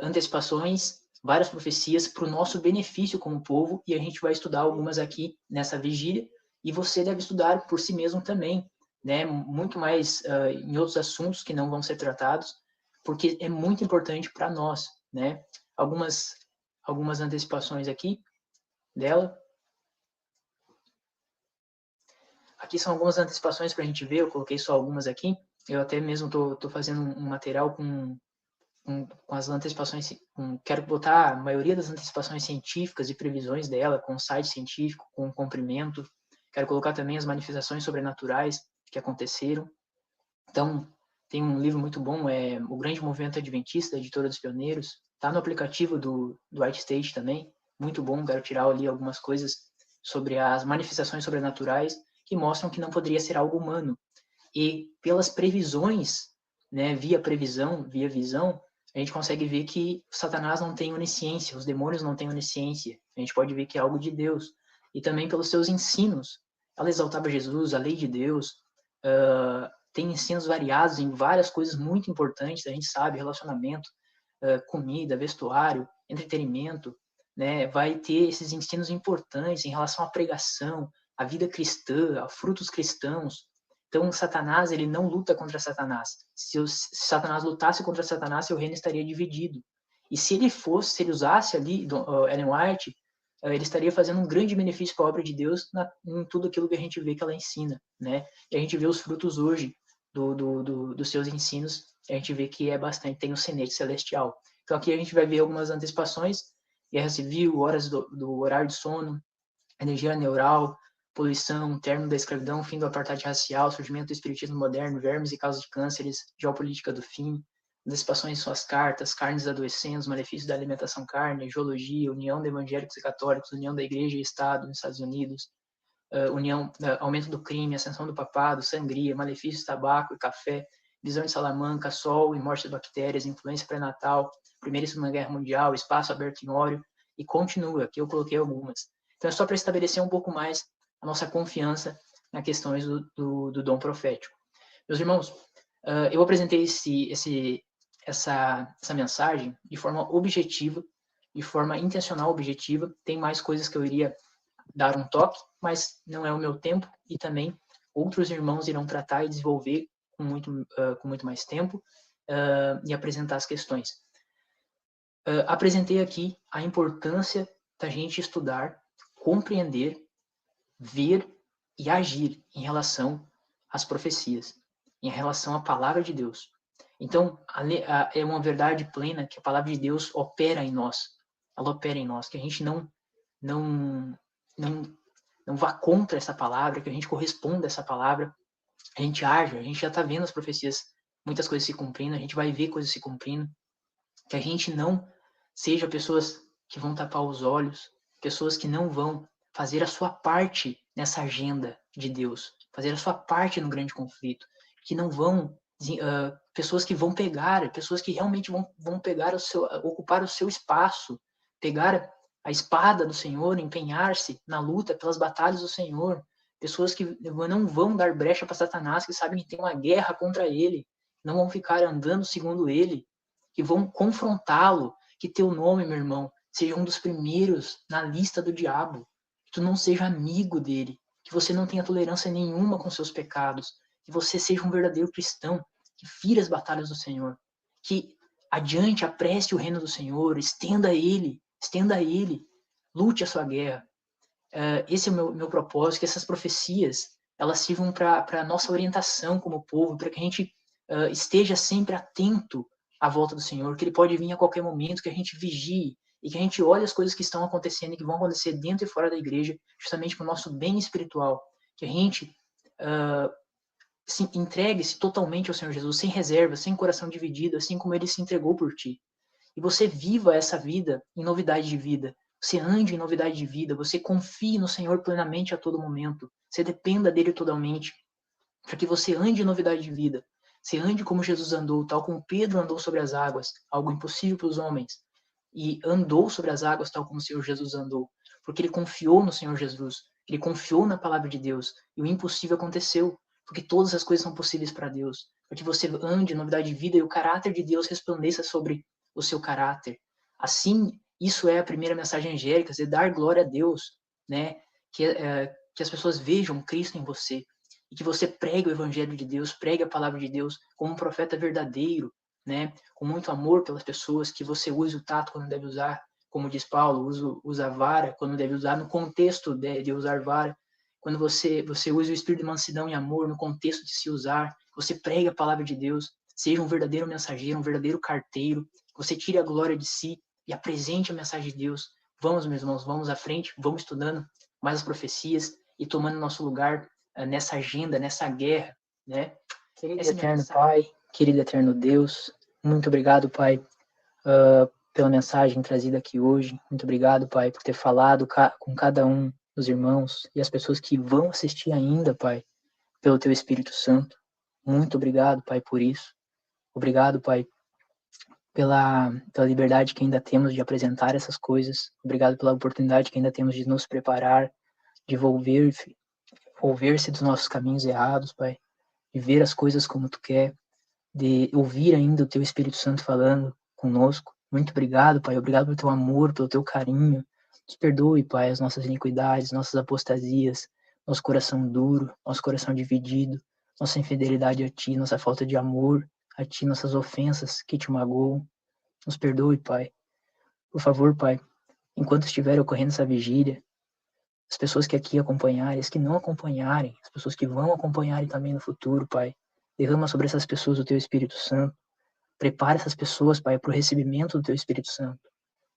antecipações, várias profecias para o nosso benefício como povo, e a gente vai estudar algumas aqui nessa vigília, e você deve estudar por si mesmo também, né, muito mais em outros assuntos que não vão ser tratados, porque é muito importante para nós, né? Algumas antecipações aqui dela. Aqui são algumas antecipações para a gente ver, eu coloquei só algumas aqui. Eu até mesmo tô fazendo um material com as antecipações, quero botar a maioria das antecipações científicas e previsões dela, com site científico, com comprimento. Quero colocar também as manifestações sobrenaturais que aconteceram. Então, tem um livro muito bom, é O Grande Movimento Adventista, da Editora dos Pioneiros. Está no aplicativo do White State também. Muito bom, quero tirar ali algumas coisas sobre as manifestações sobrenaturais que mostram que não poderia ser algo humano. E pelas previsões, né, via visão, a gente consegue ver que Satanás não tem onisciência, os demônios não têm onisciência. A gente pode ver que é algo de Deus. E também pelos seus ensinos. Ela exaltava Jesus, a lei de Deus, tem ensinos variados em várias coisas muito importantes, a gente sabe, relacionamento, comida, vestuário, entretenimento, né? Vai ter esses ensinos importantes em relação à pregação, à vida cristã, a frutos cristãos. Então, Satanás, ele não luta contra Satanás. Se Satanás lutasse contra Satanás, seu reino estaria dividido. E se ele usasse ali Ellen White, ele estaria fazendo um grande benefício para a obra de Deus em tudo aquilo que a gente vê que ela ensina, né? E a gente vê os frutos hoje dos seus ensinos, a gente vê que é bastante, tem o semente celestial. Então aqui a gente vai ver algumas antecipações, guerra civil, horas do horário de sono, energia neural, poluição, término da escravidão, fim do apartheid racial, surgimento do espiritismo moderno, vermes e causas de cânceres, geopolítica do fim, antecipações em suas cartas, carnes adoecendo, os malefícios da alimentação carne, geologia, união de evangélicos e católicos, união da igreja e Estado nos Estados Unidos, aumento do crime, ascensão do papado, sangria, malefícios, tabaco e café, visão de Salamanca, sol e morte de bactérias, influência pré-natal, Primeira e Segunda Guerra Mundial, espaço aberto em Ório, e continua, aqui eu coloquei algumas. Então é só para estabelecer um pouco mais a nossa confiança nas questões do dom profético. Meus irmãos, eu apresentei essa mensagem de forma objetiva, de forma intencional objetiva. Tem mais coisas que eu iria dar um toque, mas não é o meu tempo, e também outros irmãos irão tratar e desenvolver com muito mais tempo e apresentar as questões. Apresentei aqui a importância da gente estudar, compreender, ver e agir em relação às profecias, em relação à palavra de Deus. Então, é uma verdade plena que a palavra de Deus opera em nós. Ela opera em nós, que a gente não vá contra essa palavra, que a gente corresponda a essa palavra, a gente age, a gente já está vendo as profecias, muitas coisas se cumprindo, a gente vai ver coisas se cumprindo, que a gente não seja pessoas que vão tapar os olhos, pessoas que não vão fazer a sua parte nessa agenda de Deus, fazer a sua parte no grande conflito, que não vão, pessoas que vão pegar, pessoas que realmente vão pegar ocupar o seu espaço, pegar a espada do Senhor, empenhar-se na luta pelas batalhas do Senhor, pessoas que não vão dar brecha para Satanás, que sabem que tem uma guerra contra ele, não vão ficar andando segundo ele, que vão confrontá-lo, que teu nome, meu irmão, seja um dos primeiros na lista do diabo, que tu não seja amigo dele, que você não tenha tolerância nenhuma com seus pecados, que você seja um verdadeiro cristão, que fira as batalhas do Senhor, que adiante apresse o reino do Senhor, estenda ele, lute a sua guerra. Esse é o meu propósito, que essas profecias elas sirvam para a nossa orientação como povo, para que a gente esteja sempre atento à volta do Senhor, que ele pode vir a qualquer momento, que a gente vigie e que a gente olhe as coisas que estão acontecendo e que vão acontecer dentro e fora da igreja, justamente para o nosso bem espiritual, que a gente entregue-se totalmente ao Senhor Jesus, sem reserva, sem coração dividido, assim como ele se entregou por ti. E você viva essa vida em novidade de vida. Você ande em novidade de vida, você confie no Senhor plenamente a todo momento. Você dependa dele totalmente, para que você ande em novidade de vida. Você ande como Jesus andou, tal como Pedro andou sobre as águas, algo impossível para os homens, e andou sobre as águas tal como o Senhor Jesus andou, porque ele confiou no Senhor Jesus, ele confiou na palavra de Deus, e o impossível aconteceu, porque todas as coisas são possíveis para Deus, para que você ande em novidade de vida e o caráter de Deus resplandeça sobre o seu caráter. Assim, isso é a primeira mensagem angélica, é dar glória a Deus, né? Que as pessoas vejam Cristo em você, e que você pregue o evangelho de Deus, pregue a palavra de Deus como um profeta verdadeiro, né? Com muito amor pelas pessoas, que você use o tato quando deve usar, como diz Paulo, usa a vara quando deve usar, no contexto de usar vara, quando você use o espírito de mansidão e amor no contexto de se usar, você pregue a palavra de Deus, seja um verdadeiro mensageiro, um verdadeiro carteiro, você tire a glória de si e apresente a mensagem de Deus. Vamos, meus irmãos, vamos à frente, vamos estudando mais as profecias e tomando nosso lugar nessa agenda, nessa guerra, né? Querido eterno Pai, querido eterno Deus, muito obrigado, Pai, pela mensagem trazida aqui hoje. Muito obrigado, Pai, por ter falado com cada um dos irmãos e as pessoas que vão assistir ainda, Pai, pelo Teu Espírito Santo. Muito obrigado, Pai, por isso. Obrigado, Pai, pela liberdade que ainda temos de apresentar essas coisas. Obrigado pela oportunidade que ainda temos de nos preparar, de volver-se dos nossos caminhos errados, Pai, de ver as coisas como Tu quer, de ouvir ainda o Teu Espírito Santo falando conosco. Muito obrigado, Pai. Obrigado pelo Teu amor, pelo Teu carinho. Nos perdoe, Pai, as nossas iniquidades, nossas apostasias, nosso coração duro, nosso coração dividido, nossa infidelidade a Ti, nossa falta de amor a Ti, nossas ofensas que Te magoam. Nos perdoe, Pai. Por favor, Pai, enquanto estiver ocorrendo essa vigília, as pessoas que aqui acompanharem, as que não acompanharem, as pessoas que vão acompanharem também no futuro, Pai, derrama sobre essas pessoas o Teu Espírito Santo. Prepara essas pessoas, Pai, para o recebimento do Teu Espírito Santo,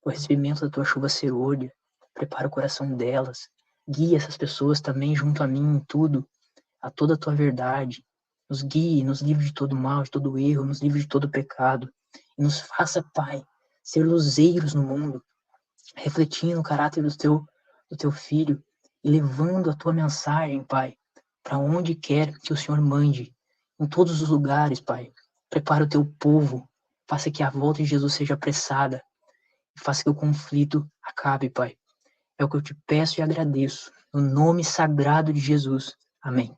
para o recebimento da Tua chuva serôdia. Prepara o coração delas. Guia essas pessoas também junto a mim em tudo, a toda a Tua verdade. Nos guie, nos livre de todo mal, de todo erro, nos livre de todo pecado. E nos faça, Pai, ser luzeiros no mundo, refletindo o caráter do teu Filho e levando a Tua mensagem, Pai, para onde quer que o Senhor mande, em todos os lugares, Pai. Prepara o Teu povo, faça que a volta de Jesus seja apressada, faça que o conflito acabe, Pai. É o que eu te peço e agradeço, no nome sagrado de Jesus. Amém.